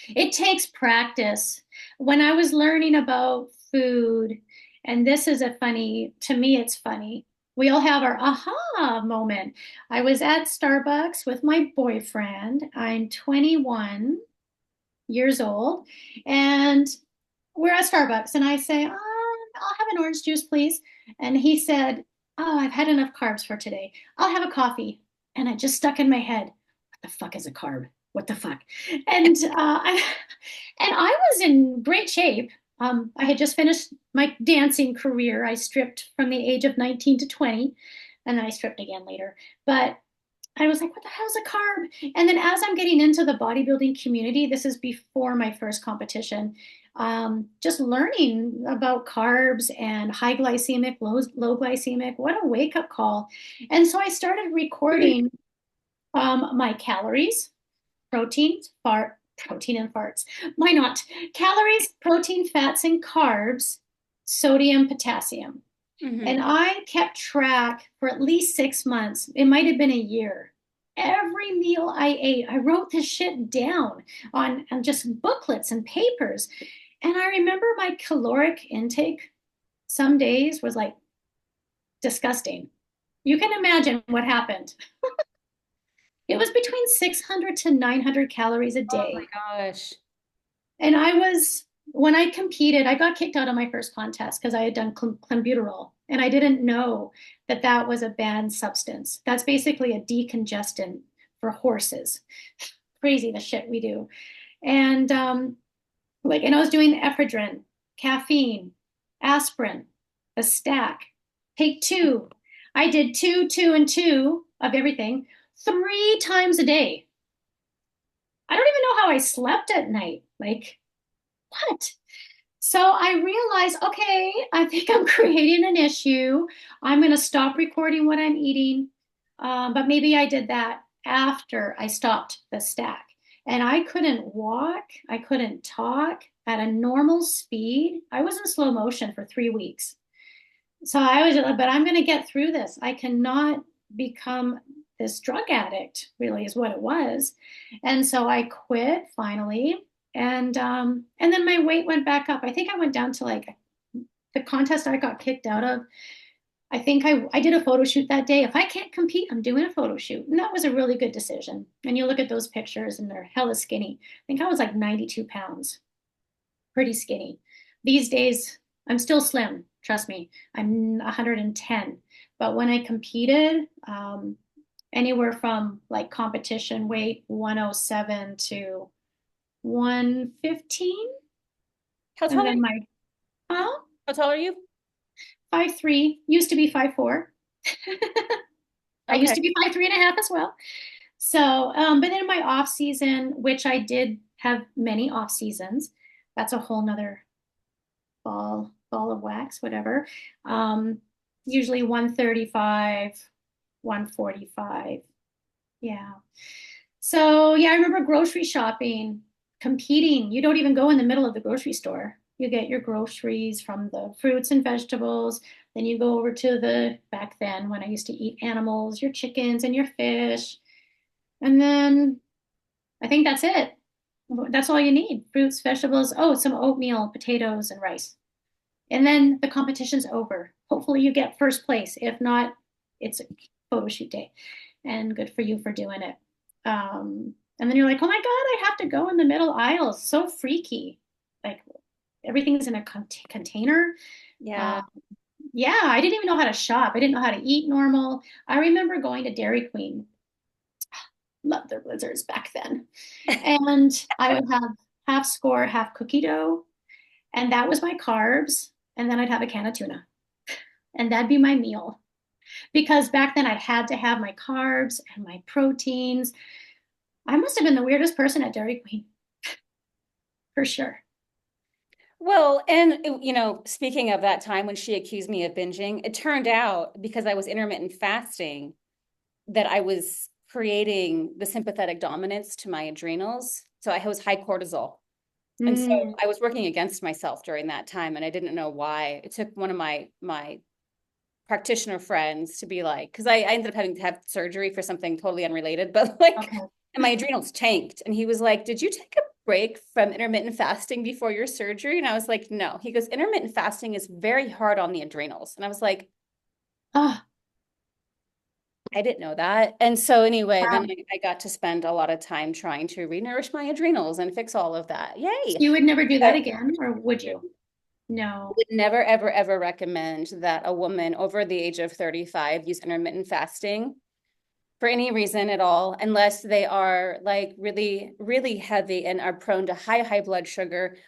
It takes practice. When I was learning about food, and this is to me, it's funny. We all have our aha moment. I was at Starbucks with my boyfriend. I'm 21 years old, and we're at Starbucks, and I say, I'll have an orange juice, please. And he said, oh, I've had enough carbs for today. I'll have a coffee. And it just stuck in my head. What the fuck is a carb? What the fuck? And I was in great shape. I had just finished my dancing career. I stripped from the age of 19 to 20, and then I stripped again later. But I was like, what the hell is a carb? And then as I'm getting into the bodybuilding community, this is before my first competition, just learning about carbs and high glycemic, low glycemic, what a wake up call. And so I started recording my calories, protein and farts. Why not? Calories, protein, fats, and carbs, sodium, potassium. And mhm. I kept track for at least 6 months. It might have been a year. Every meal I ate, I wrote this shit down on just booklets and papers. And I remember my caloric intake some days was like disgusting. You can imagine what happened. It was between 600 to 900 calories a Oh my day. gosh. And when I competed, I got kicked out of my first contest because I had done clenbuterol. And I didn't know that that was a banned substance. That's basically a decongestant for horses. Crazy the shit we do. And and I was doing ephedrine, caffeine, aspirin, a stack, take two. I did two, two, and two of everything 3 times a day. I don't even know how I slept at night. Like, what? So I realized, okay, I think I'm creating an issue. I'm going to stop recording what I'm eating. But maybe I did that after I stopped the stack. And I couldn't walk, I couldn't talk at a normal speed. I was in slow motion for 3 weeks. So I was, but I'm going to get through this. I cannot become this drug addict, really, is what it was. And so I quit finally. And then my weight went back up. I think I went down to like the contest I got kicked out of. I think I did a photo shoot that day. If I can't compete, I'm doing a photo shoot. And that was a really good decision. And you look at those pictures and they're hella skinny. I think I was like 92 pounds, pretty skinny. These days, I'm still slim. Trust me, I'm 110. But when I competed, anywhere from like competition weight 107 to 115. How And tall are then you? my uh, How tall are you? 5'3", used to be 5'4". I used Okay. to be 5'3.5" as well. So, but in my off season, which I did have many off seasons, that's a whole nother ball of wax, whatever. Um, Usually 135, 145. Yeah. So yeah, I remember grocery shopping, competing. You don't even go in the middle of the grocery store. You get your groceries from the fruits and vegetables. Then you go over to back then when I used to eat animals, your chickens and your fish. And then I think that's it. That's all you need. Fruits, vegetables, oh, some oatmeal, potatoes, and rice. And then the competition's over. Hopefully you get first place. If not, it's a photo shoot day. And good for you for doing it. And then you're like, oh my God, I have to go in the middle aisle. So freaky. Like everything's in a container. Yeah. Um, yeah, I didn't even know how to shop. I didn't know how to eat normal. I remember going to Dairy Queen. Loved their blizzards back then. And I would have half score, half cookie dough. And that was my carbs. And then I'd have a can of tuna. And that'd be my meal. Because back then I had to have my carbs and my proteins. I must have been the weirdest person at Dairy Queen, for sure. Well, and speaking of that time when she accused me of binging, it turned out because I was intermittent fasting that I was creating the sympathetic dominance to my adrenals. So I was high cortisol. And so Mm, I was working against myself during that time and I didn't know why. It took one of my practitioner friends to be like, because I ended up having to have surgery for something totally unrelated, but like, okay. and my adrenals tanked. And he was like, did you take a break from intermittent fasting before your surgery? And I was like, no. He goes, intermittent fasting is very hard on the adrenals. And I was like, Oh, I didn't know that. And so anyway, then wow. I got to spend a lot of time trying to renourish my adrenals and fix all of that. So Yay. you would never do that But again, or would you? No. would never, ever, ever recommend that a woman over the age of 35 use intermittent fasting for any reason at all, unless they are like really, really heavy and are prone to high blood sugar.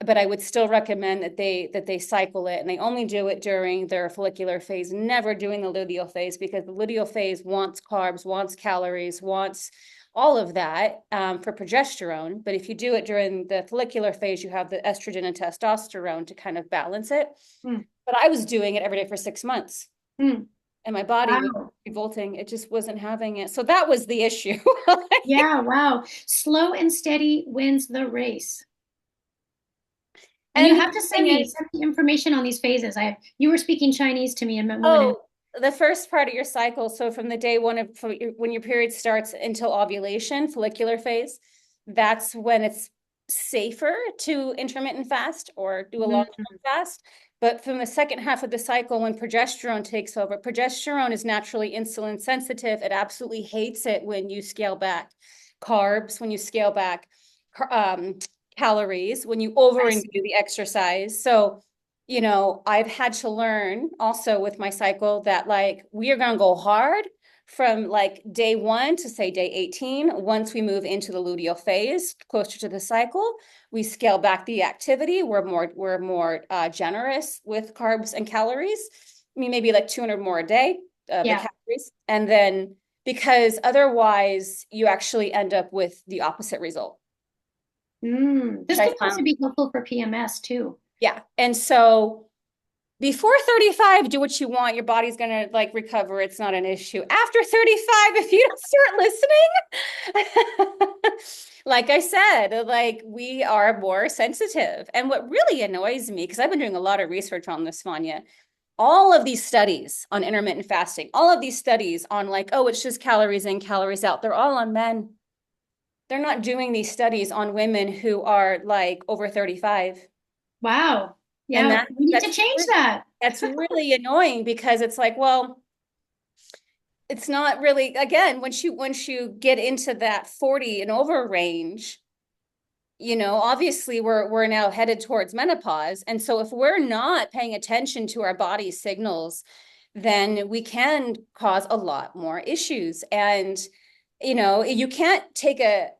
But I would still recommend that they cycle it and they only do it during their follicular phase, never doing the luteal phase because the luteal phase wants carbs, wants calories, wants all of that for progesterone. But if you do it during the follicular phase, you have the estrogen and testosterone to kind of balance it. Mm, But I was doing it every day for 6 months mm, and my body was wow. revolting. It just wasn't having it. So that was the issue. Yeah, wow. Slow and steady wins the race. And you And the have to thing is, send me information on these phases. You were speaking Chinese to me a moment ago. oh, the first part of your cycle, so from the day one of when your period starts until ovulation, follicular phase, that's when it's safer to intermittent fast or do a Mm, long-term fast. But from the second half of the cycle, when progesterone takes over, progesterone is naturally insulin sensitive. It absolutely hates it when you scale back carbs, when you scale back um, calories, when you I overdo see. the exercise. So I've had to learn also with my cycle that like we are going to go hard from like day 1 to say day 18. Once we move into the luteal phase, closer to the cycle, we scale back the activity. We're more generous with carbs and calories. I mean, maybe like 200 more a day, the Yeah. calories. And then because otherwise you actually end up with the opposite result, which This I could found. possibly be helpful for PMS too. Yeah. And so before 35, do what you want. Your body's going to like recover. It's not an issue. After 35, if you don't start listening, like I said, like we are more sensitive. And what really annoys me, because I've been doing a lot of research on this, Fawnia, all of these studies on intermittent fasting, all of these studies on like, oh, it's just calories in, calories out, they're all on men. They're not doing these studies on women who are like over 35. Wow. And Yeah, we need to change that. that's really annoying because it's like, well, it's not really, again, once you get into that 40 and over range, obviously we're now headed towards menopause. And so if we're not paying attention to our body's signals, then we can cause a lot more issues. And you can't take a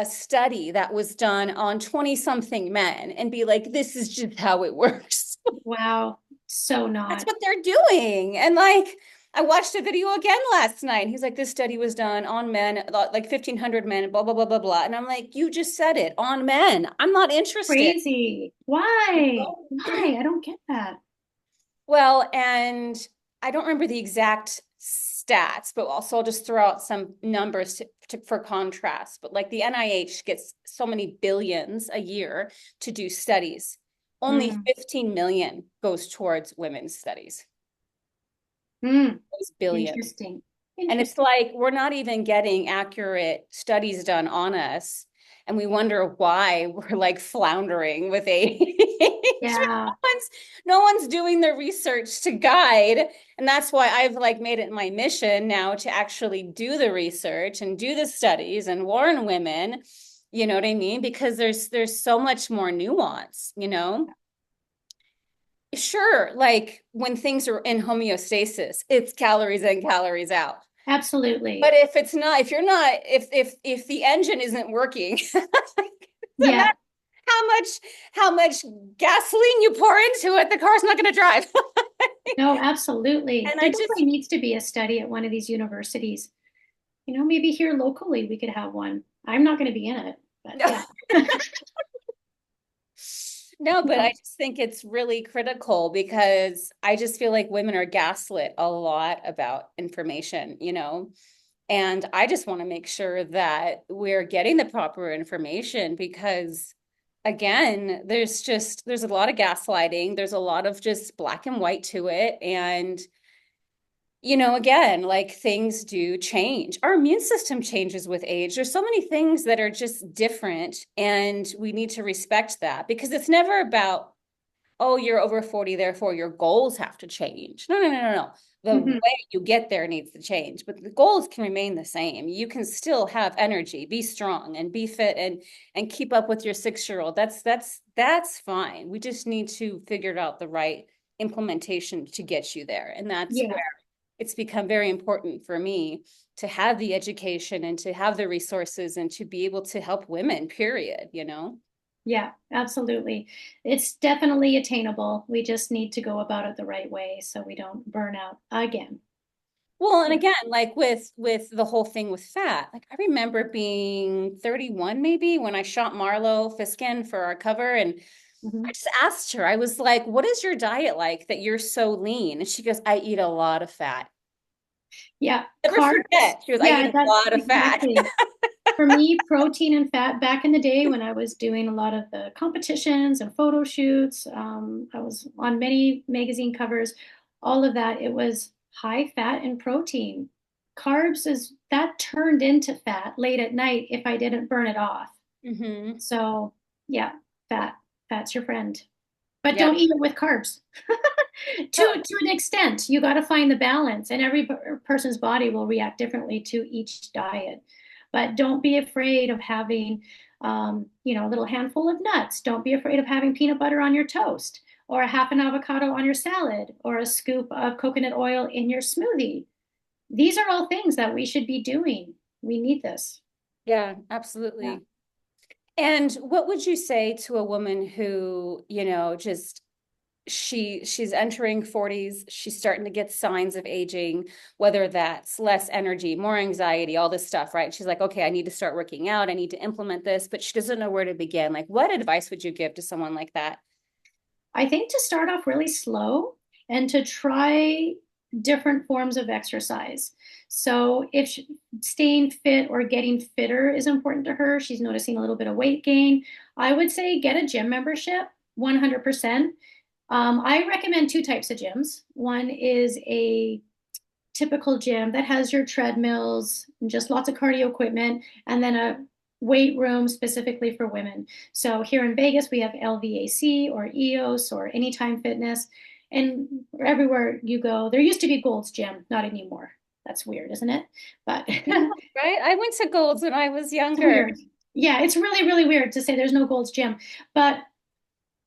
study that was done on 20 something men and be like, this is just how it works. Wow. So That's not what they're doing. And like, I watched a video again last night. He's like, this study was done on men, like 1,500 men, blah, blah, blah, blah, blah. And I'm like, you just said it on men. I'm not interested. crazy. Why? Why? I don't get that. Well, and I don't remember the exact stats, but also I'll just throw out some numbers for contrast. But like the NIH gets so many billions a year to do studies. only Mm, 15 million goes towards women's studies. mm, Those billion. interesting. And it's Interesting. like we're not even getting accurate studies done on us. And we wonder why we're like floundering with age. Yeah, No one's doing the research to guide. And that's why I've like made it my mission now to actually do the research and do the studies and warn women, you know what I mean? Because there's so much more nuance, you know? Sure, like when things are in homeostasis, it's calories in, calories out. But absolutely. if it's not, if you're not, if the engine isn't working, then Yeah. that how much gasoline you pour into it, the car's not going to drive. No, absolutely. And There I definitely just needs to be a study at one of these universities. Maybe here locally we could have one. I'm not going to be in it, but no, yeah. no, but I No. just think it's really critical because I just feel like women are gaslit a lot about information, you know. And I just want to make sure that we're getting the proper information because again, there's a lot of gaslighting, there's a lot of just black and white to it. And you know, again, like things do change. Our immune system changes with age. There's so many things that are just different, and we need to respect that because it's never about, oh, you're over 40, therefore your goals have to change. No, no, no, no, no. The Mhm. way you get there needs to change, but the goals can remain the same. You can still have energy, be strong and be fit and keep up with your 6-year old. That's fine. We just need to figure out the right implementation to get you there. And that's Yeah. where it's become very important for me to have the education and to have the resources and to be able to help women, period, you know? Yeah, absolutely. It's definitely attainable. We just need to go about it the right way so we don't burn out again. Well, and Yeah. again, like with the whole thing with fat, like I remember being 31 maybe when I shot Marlo Fiskin for our cover and I Mhm. just asked her, I was like, what is your diet like that you're so lean? And she goes, I eat a lot of fat. Yeah, Never carbs. forget. She goes, I eat Yeah, a that's lot of fat. exactly. For me, protein and fat back in the day when I was doing a lot of the competitions and photo shoots, I was on many magazine covers, all of that, it was high fat and protein. Carbs is that turned into fat late at night if I didn't burn it off. Hmm. So yeah, fat, fat's your friend. But Yeah. don't eat it with carbs. To an extent, you got to find the balance, and every person's body will react differently to each diet. But don't be afraid of having, a little handful of nuts. Don't be afraid of having peanut butter on your toast, or a half an avocado on your salad, or a scoop of coconut oil in your smoothie. These are all things that we should be doing. We need this. Yeah, Yeah. absolutely. And what would you say to a woman who, you know, just she's entering 40s, she's starting to get signs of aging, whether that's less energy, more anxiety, all this stuff, right? She's like, okay, I need to start working out, I need to implement this, but she doesn't know where to begin. Like, what advice would you give to someone like that? I think to start off really slow and to try different forms of exercise. So if staying fit or getting fitter is important to her, she's noticing a little bit of weight gain, I would say get a gym membership 100%. I recommend two types of gyms. One is a typical gym that has your treadmills and just lots of cardio equipment, and then a weight room specifically for women. So here in Vegas, we have LVAC or EOS or Anytime Fitness. And everywhere you go, there used to be Gold's Gym, not anymore. That's weird, isn't it? But Yeah, right. I went to Golds when I was it's younger. weird. Yeah, it's really, really weird to say there's no Gold's Gym. But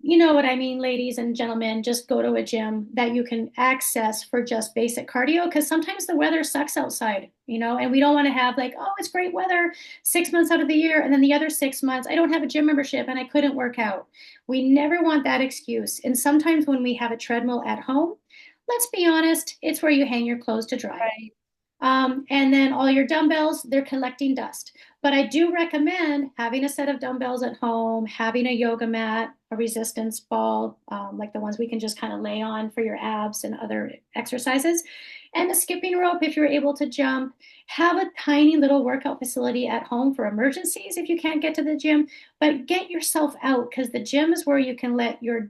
you know what I mean, ladies and gentlemen, just go to a gym that you can access for just basic cardio because sometimes the weather sucks outside, and we don't want to have like, oh, it's great weather 6 months out of the year. And then the other 6 months, I don't have a gym membership and I couldn't work out. We never want that excuse. And sometimes when we have a treadmill at home, let's be honest, it's where you hang your clothes to dry. Right. And then all your dumbbells, they're collecting dust. But I do recommend having a set of dumbbells at home, having a yoga mat, a resistance ball, like the ones we can just kind of lay on for your abs and other exercises, and a skipping rope if you're able to jump. Have a tiny little workout facility at home for emergencies if you can't get to the gym, but get yourself out because the gym is where you can let your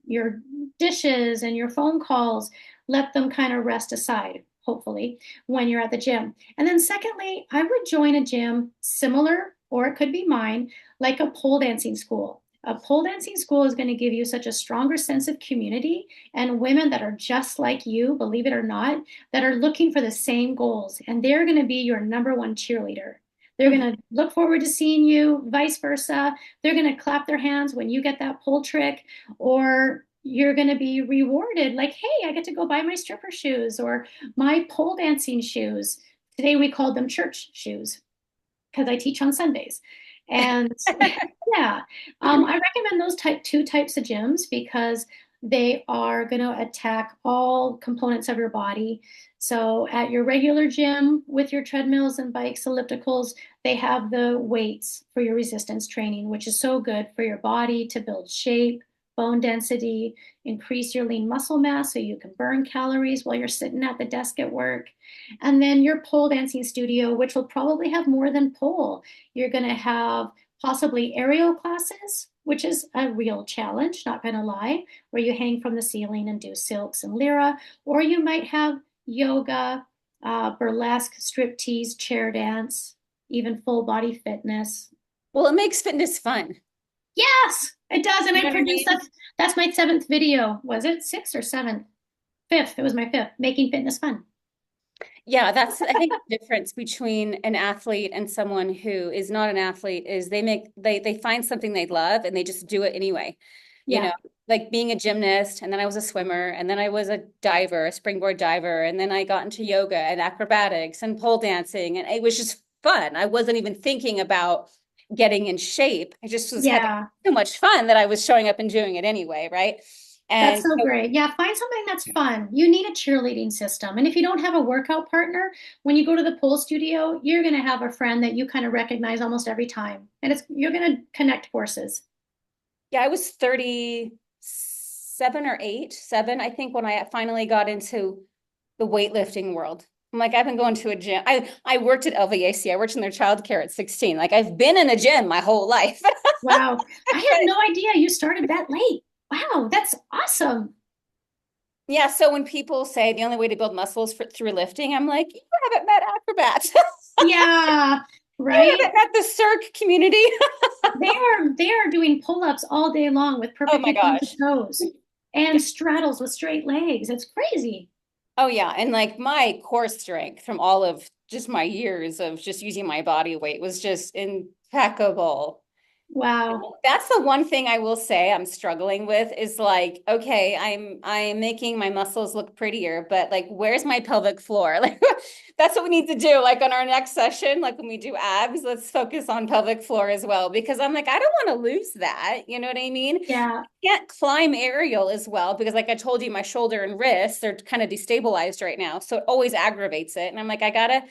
your dishes and your phone calls, let them kind of rest aside, hopefully, when you're at the gym. And then secondly, I would join a gym similar, or it could be mine, like a pole dancing school. A pole dancing school is going to give you such a stronger sense of community and women that are just like you, believe it or not, that are looking for the same goals. And they're going to be your number one cheerleader. They're Mhm. going to look forward to seeing you, vice versa. They're going to clap their hands when you get that pole trick, or you're going to be rewarded like, hey, I get to go buy my stripper shoes or my pole dancing shoes. Today we called them church shoes because I teach on Sundays. And yeah, I recommend those two types of gyms because they are going to attack all components of your body. So at your regular gym with your treadmills and bikes, ellipticals, they have the weights for your resistance training, which is so good for your body to build shape, bone density, increase your lean muscle mass so you can burn calories while you're sitting at the desk at work. And then your pole dancing studio, which will probably have more than pole. You're going to have possibly aerial classes, which is a real challenge, not going to lie, where you hang from the ceiling and do silks and lyra, or you might have yoga, burlesque, striptease, chair dance, even full body fitness. Well, it makes fitness fun. Yes, it does. And You I know what I produced mean? that's my seventh video. Was it sixth or seventh? Fifth. It was my fifth, making fitness fun. Yeah, that's I think the difference between an athlete and someone who is not an athlete is they find something they love and they just do it anyway. You know, Yeah. like being a gymnast, and then I was a swimmer, and then I was a diver, a springboard diver, and then I got into yoga and acrobatics and pole dancing, and it was just fun. I wasn't even thinking about getting in shape. I just was having Yeah. so much fun that I was showing up and doing it anyway, right? That's And so so great. Yeah, find something that's fun. You need a cheerleading system. And if you don't have a workout partner, when you go to the pole studio, you're going to have a friend that you kind of recognize almost every time. And it's you're going to connect forces. yeah, I was 37 or 8, 7, I think, when I finally got into the weightlifting world. I'm like, I've been going to a gym. I worked at LVAC. I worked in their childcare at 16. Like I've been in a gym my whole life. Wow. I had But no idea you started that late. Wow, that's awesome. yeah, so when people say the only way to build muscles through lifting, I'm like, you haven't met acrobats. Yeah, You right? haven't met the circ community. They are doing pull-ups all day long with Oh my perfectly pointed gosh. toes and straddles with straight legs. It's crazy. Oh yeah, and like my core strength from all of just my years of just using my body weight was just impeccable. Wow. That's the one thing I will say I'm struggling with is like, okay, I'm making my muscles look prettier, but like where's my pelvic floor? Like that's what we need to do. Like on our next session, like when we do abs, let's focus on pelvic floor as well because I'm like, I don't want to lose that. You know what I mean? Yeah. Can't climb aerial as well because like I told you, my shoulder and wrists are kind of destabilized right now. So it always aggravates it. And I'm like, I gotta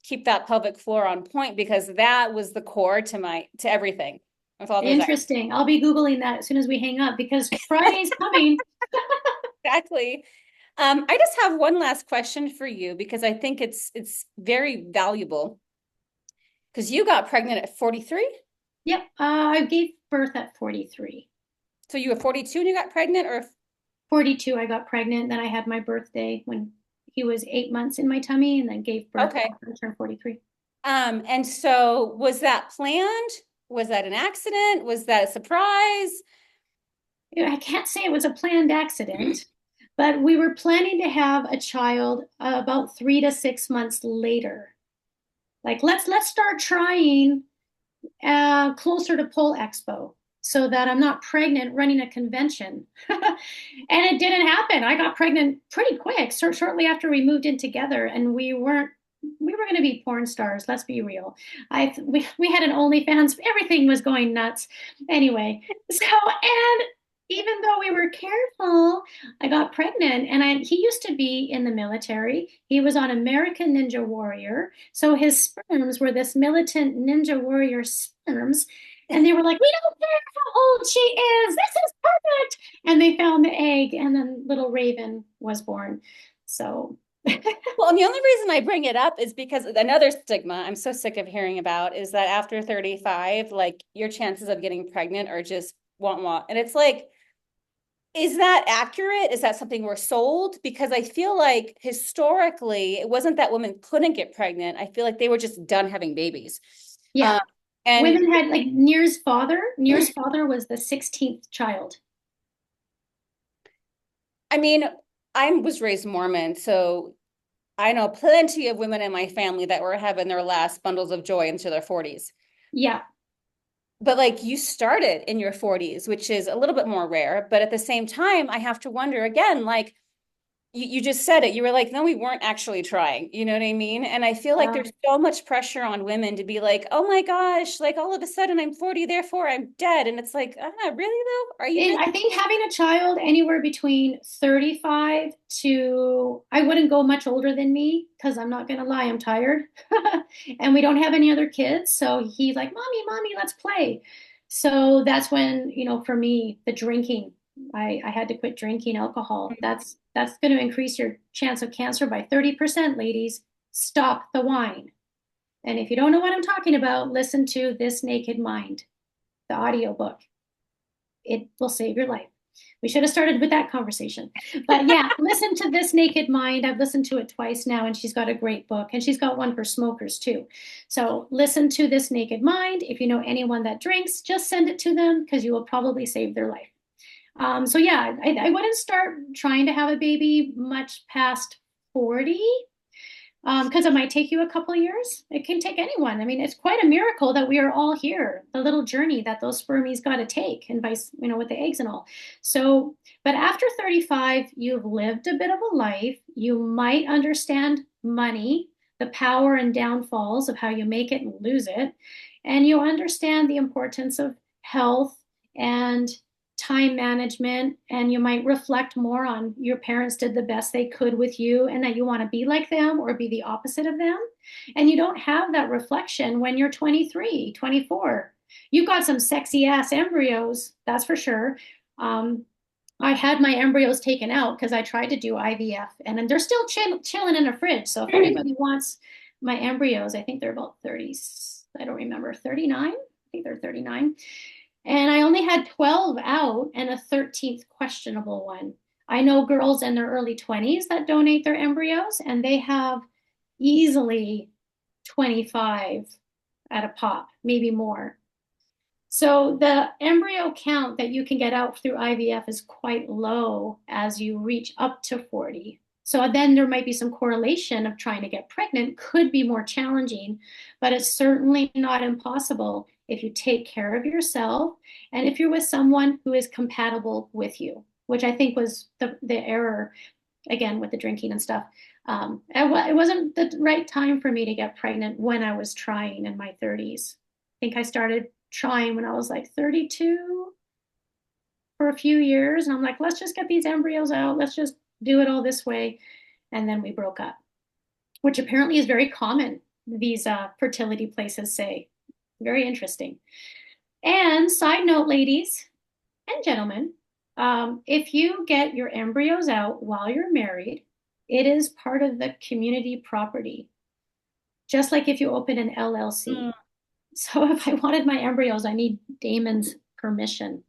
keep that pelvic floor on point because that was the core to everything with all those Interesting. I'll be Googling that as soon as we hang up because Friday's coming. exactly. I just have one last question for you because I think it's very valuable because you got pregnant at 43. Yep. I gave birth at 43. So you were 42 and you got pregnant or 42, I got pregnant. Then I had my birthday when he was 8 months in my tummy and then gave birth okay. after I turned 43. And so was that planned? Was that an accident? Was that a surprise? I can't say it was a planned accident, but we were planning to have a child about 3 to 6 months later. Like let's start trying closer to Pole Expo so that I'm not pregnant running a convention. And it didn't happen. I got pregnant pretty quick, shortly after we moved in together, and we were going to be porn stars. Let's be real. We had an OnlyFans. Everything was going nuts. Anyway, and even though we were careful, I got pregnant, and he used to be in the military. He was on American Ninja Warrior, so his sperms were this militant Ninja Warrior sperms, and they were like, "We don't care how old she is. This is perfect." And they found the egg, and then little Raven was born. So Well, and the only reason I bring it up is because another stigma I'm so sick of hearing about is that after 35, like your chances of getting pregnant are just want. And it's like, Is that accurate? Is that something we're sold? Because I feel like historically, it wasn't that women couldn't get pregnant. I feel like they were just done having babies. Yeah. Um, and Women had like Near's father was the 16th child. I mean, I was raised Mormon, so I know plenty of women in my family that were having their last bundles of joy into their 40s. Yeah. But like you started in your 40s, which is a little bit more rare. But at the same time, I have to wonder again, like you just said it. You were like, no, we weren't actually trying. You know what I mean? And I feel like Yeah. there's so much pressure on women to be like, oh my gosh, like all of a sudden I'm 40, therefore I'm dead. And it's like, really though? Are you really? I think having a child anywhere between 35 to, I wouldn't go much older than me because I'm not going to lie, I'm tired. And we don't have any other kids. So he's like, mommy, let's play. So that's when, for me, the drinking, I had to quit drinking alcohol. That's going to increase your chance of cancer by 30%, ladies. Stop the wine. And if you don't know what I'm talking about, listen to This Naked Mind, the audiobook. It will save your life. We should have started with that conversation. But yeah, listen to This Naked Mind. I've listened to it twice now, and she's got a great book, and she's got one for smokers too. So listen to This Naked Mind. If you know anyone that drinks, just send it to them because you will probably save their life. So yeah, I wouldn't start trying to have a baby much past 40 because it might take you a couple of years. It can take anyone. I mean, it's quite a miracle that we are all here, the little journey that those spermies got to take, and vice, with the eggs and all. So, but after 35, you've lived a bit of a life. You might understand money, the power and downfalls of how you make it and lose it. And you understand the importance of health and time management, and you might reflect more on your parents did the best they could with you and that you want to be like them or be the opposite of them. And you don't have that reflection when you're 23, 24. You've got some sexy ass embryos, that's for sure. I had my embryos taken out because I tried to do IVF, and they're still chilling in a fridge. So if anybody wants my embryos, I think they're about 30, I don't remember, 39. I think they're 39. And I only had 12 out and a 13th questionable one. I know girls in their early 20s that donate their embryos, and they have easily 25 at a pop, maybe more. So the embryo count that you can get out through IVF is quite low as you reach up to 40. So then there might be some correlation of trying to get pregnant, could be more challenging, but it's certainly not impossible if you take care of yourself and if you're with someone who is compatible with you, which I think was the error again with the drinking and stuff. It wasn't the right time for me to get pregnant when I was trying in my 30s. I think I started trying when I was like 32 for a few years. And I'm like, let's just get these embryos out. Let's just do it all this way. And then we broke up, which apparently is very common, these fertility places say. Very interesting. And side note, ladies and gentlemen, if you get your embryos out while you're married, it is part of the community property, just like if you open an LLC. Mm. So if I wanted my embryos, I need Damon's permission,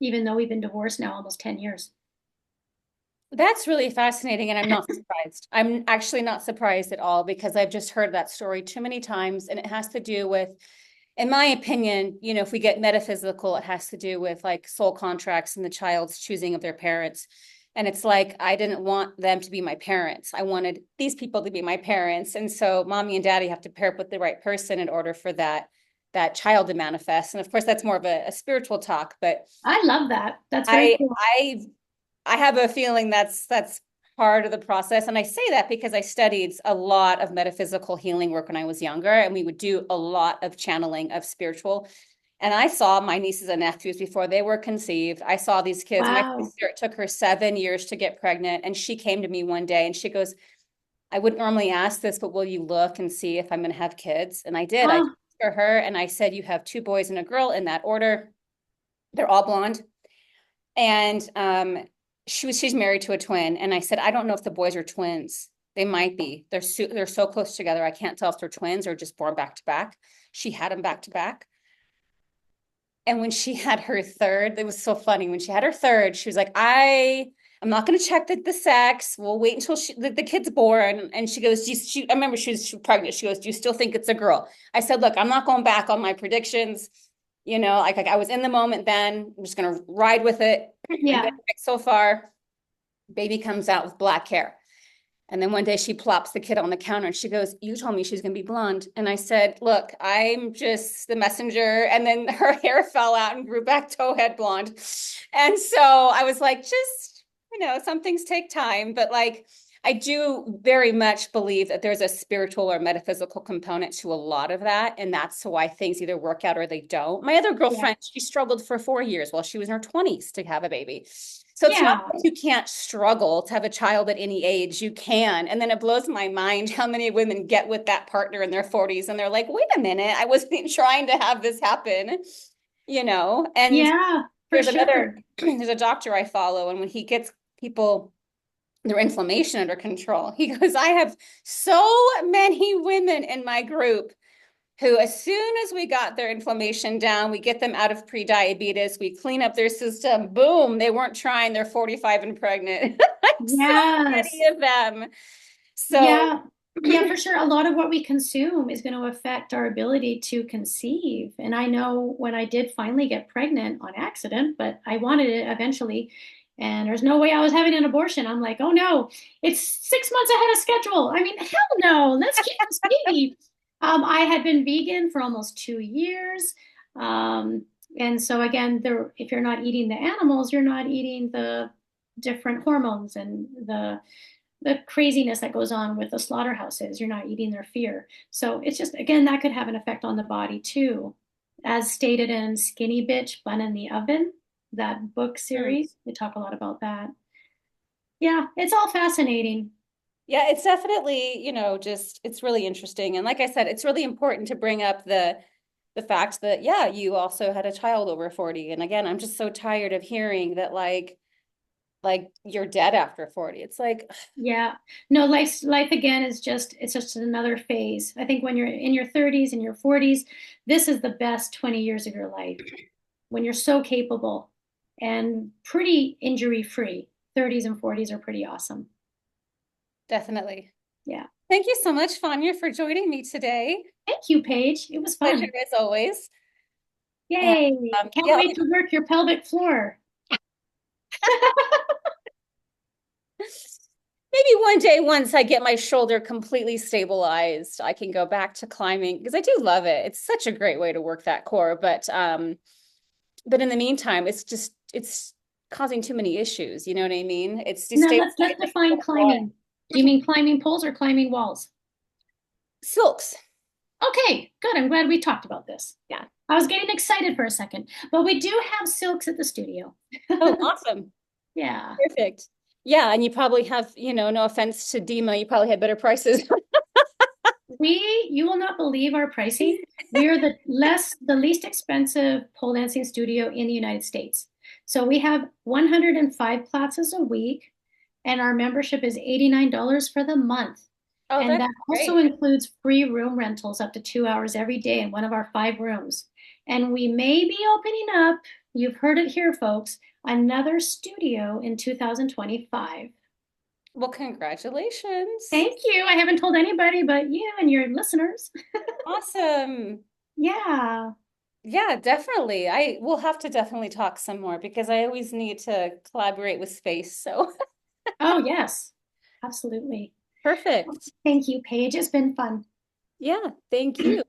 even though we've been divorced now almost 10 years. That's really fascinating, and I'm not surprised. I'm actually not surprised at all because I've just heard that story too many times, and it has to do with, in my opinion, if we get metaphysical, it has to do with like soul contracts and the child's choosing of their parents. And it's like, I didn't want them to be my parents. I wanted these people to be my parents. And so mommy and daddy have to pair up with the right person in order for that child to manifest. And of course, that's more of a spiritual talk, but I love that. That's very I cool. I I have a feeling that's part of the process. And I say that because I studied a lot of metaphysical healing work when I was younger, and we would do a lot of channeling of spiritual. And I saw my nieces and nephews before they were conceived. I saw these kids. My Wow. sister, it took her 7 years to get pregnant. And she came to me one day and she goes, I wouldn't normally ask this, but will you look and see if I'm going to have kids? And I did. I Oh, looked for her and I said, you have two boys and a girl in that order. They're all blonde. And she's married to a twin. And I said, I don't know if the boys are twins. They might be. They're so close together. I can't tell if they're twins or just born back to back. She had them back to back. And when she had her third, it was so funny. When she had her third, she was like, I'm not going to check the sex. We'll wait until the kid's born. And she goes, I remember she was pregnant. She goes, do you still think it's a girl? I said, look, I'm not going back on my predictions. You know, like I was in the moment then. I'm just going to ride with it. And Yeah. so far, baby comes out with black hair. And then one day she plops the kid on the counter and she goes, you told me she's going to be blonde. And I said, look, I'm just the messenger. And then her hair fell out and grew back towhead blonde. And so I was like, just, some things take time. But like, I do very much believe that there's a spiritual or metaphysical component to a lot of that. And that's why things either work out or they don't. My other Yeah. girlfriend, she struggled for 4 years while she was in her 20s to have a baby. So it's not Yeah. like you can't struggle to have a child at any age. You can. And then it blows my mind how many women get with that partner in their 40s and they're like, wait a minute, I wasn't trying to have this happen, And Yeah, for there's sure. there's a doctor I follow, and when he gets people their inflammation under control, he goes, I have so many women in my group who, as soon as we got their inflammation down, we get them out of pre-diabetes, we clean up their system, boom, they weren't trying, they're 45 and pregnant. So Yes. many of them. So, Yeah. Yeah, for sure. A lot of what we consume is going to affect our ability to conceive. And I know when I did finally get pregnant on accident, but I wanted it eventually, and there's no way I was having an abortion. I'm like, oh no, it's 6 months ahead of schedule. I mean, hell no, let's keep this baby. I had been vegan for almost 2 years. Um, and so again, if you're not eating the animals, you're not eating the different hormones and the craziness that goes on with the slaughterhouses. You're not eating their fear. So it's just, again, that could have an effect on the body too. As stated in Skinny Bitch, Bun in the Oven, that book series, they talk a lot about that. Yeah, it's all fascinating. yeah, it's definitely, just it's really interesting. And like I said, it's really important to bring up the fact that, yeah, you also had a child over 40. And again, I'm just so tired of hearing that like you're dead after 40. It's like, Yeah. No, life again is it's just another phase. I think when you're in your 30s and your 40s, this is the best 20 years of your life when you're so capable and pretty injury free. 30s and 40s are pretty awesome. definitely. Yeah. Thank you so much, Fawnia, for joining me today. Thank you, Paige. It was Pleasure fun. as always. And Yay. Can't yeah, wait to work your pelvic floor. maybe one day, once I get my shoulder completely stabilized, I can go back to climbing because I do love it. It's such a great way to work that core. But in the meantime, it's causing too many issues. You know what I mean? It's Now let's destabilizing. define climbing. Do you mean climbing poles or climbing walls? Silks. Okay, good. I'm glad we talked about this. Yeah. I was getting excited for a second, but we do have silks at the studio. Oh, awesome. Yeah. Perfect. Yeah, and you probably have, no offense to Dima, you probably had better prices. You will not believe our pricing. We are the least expensive pole dancing studio in the United States. So we have 105 classes a week, and our membership is $89 for the month. Oh, And that's that also great. includes free room rentals up to 2 hours every day in one of our 5 rooms. And we may be opening up, you've heard it here, folks, another studio in 2025. Well, congratulations. Thank you. I haven't told anybody but you and your listeners. Awesome. Yeah. Yeah, definitely. I will have to definitely talk some more because I always need to collaborate with space. So Oh, yes. Absolutely. perfect. Thank you, Paige. It's been fun. Yeah, thank you.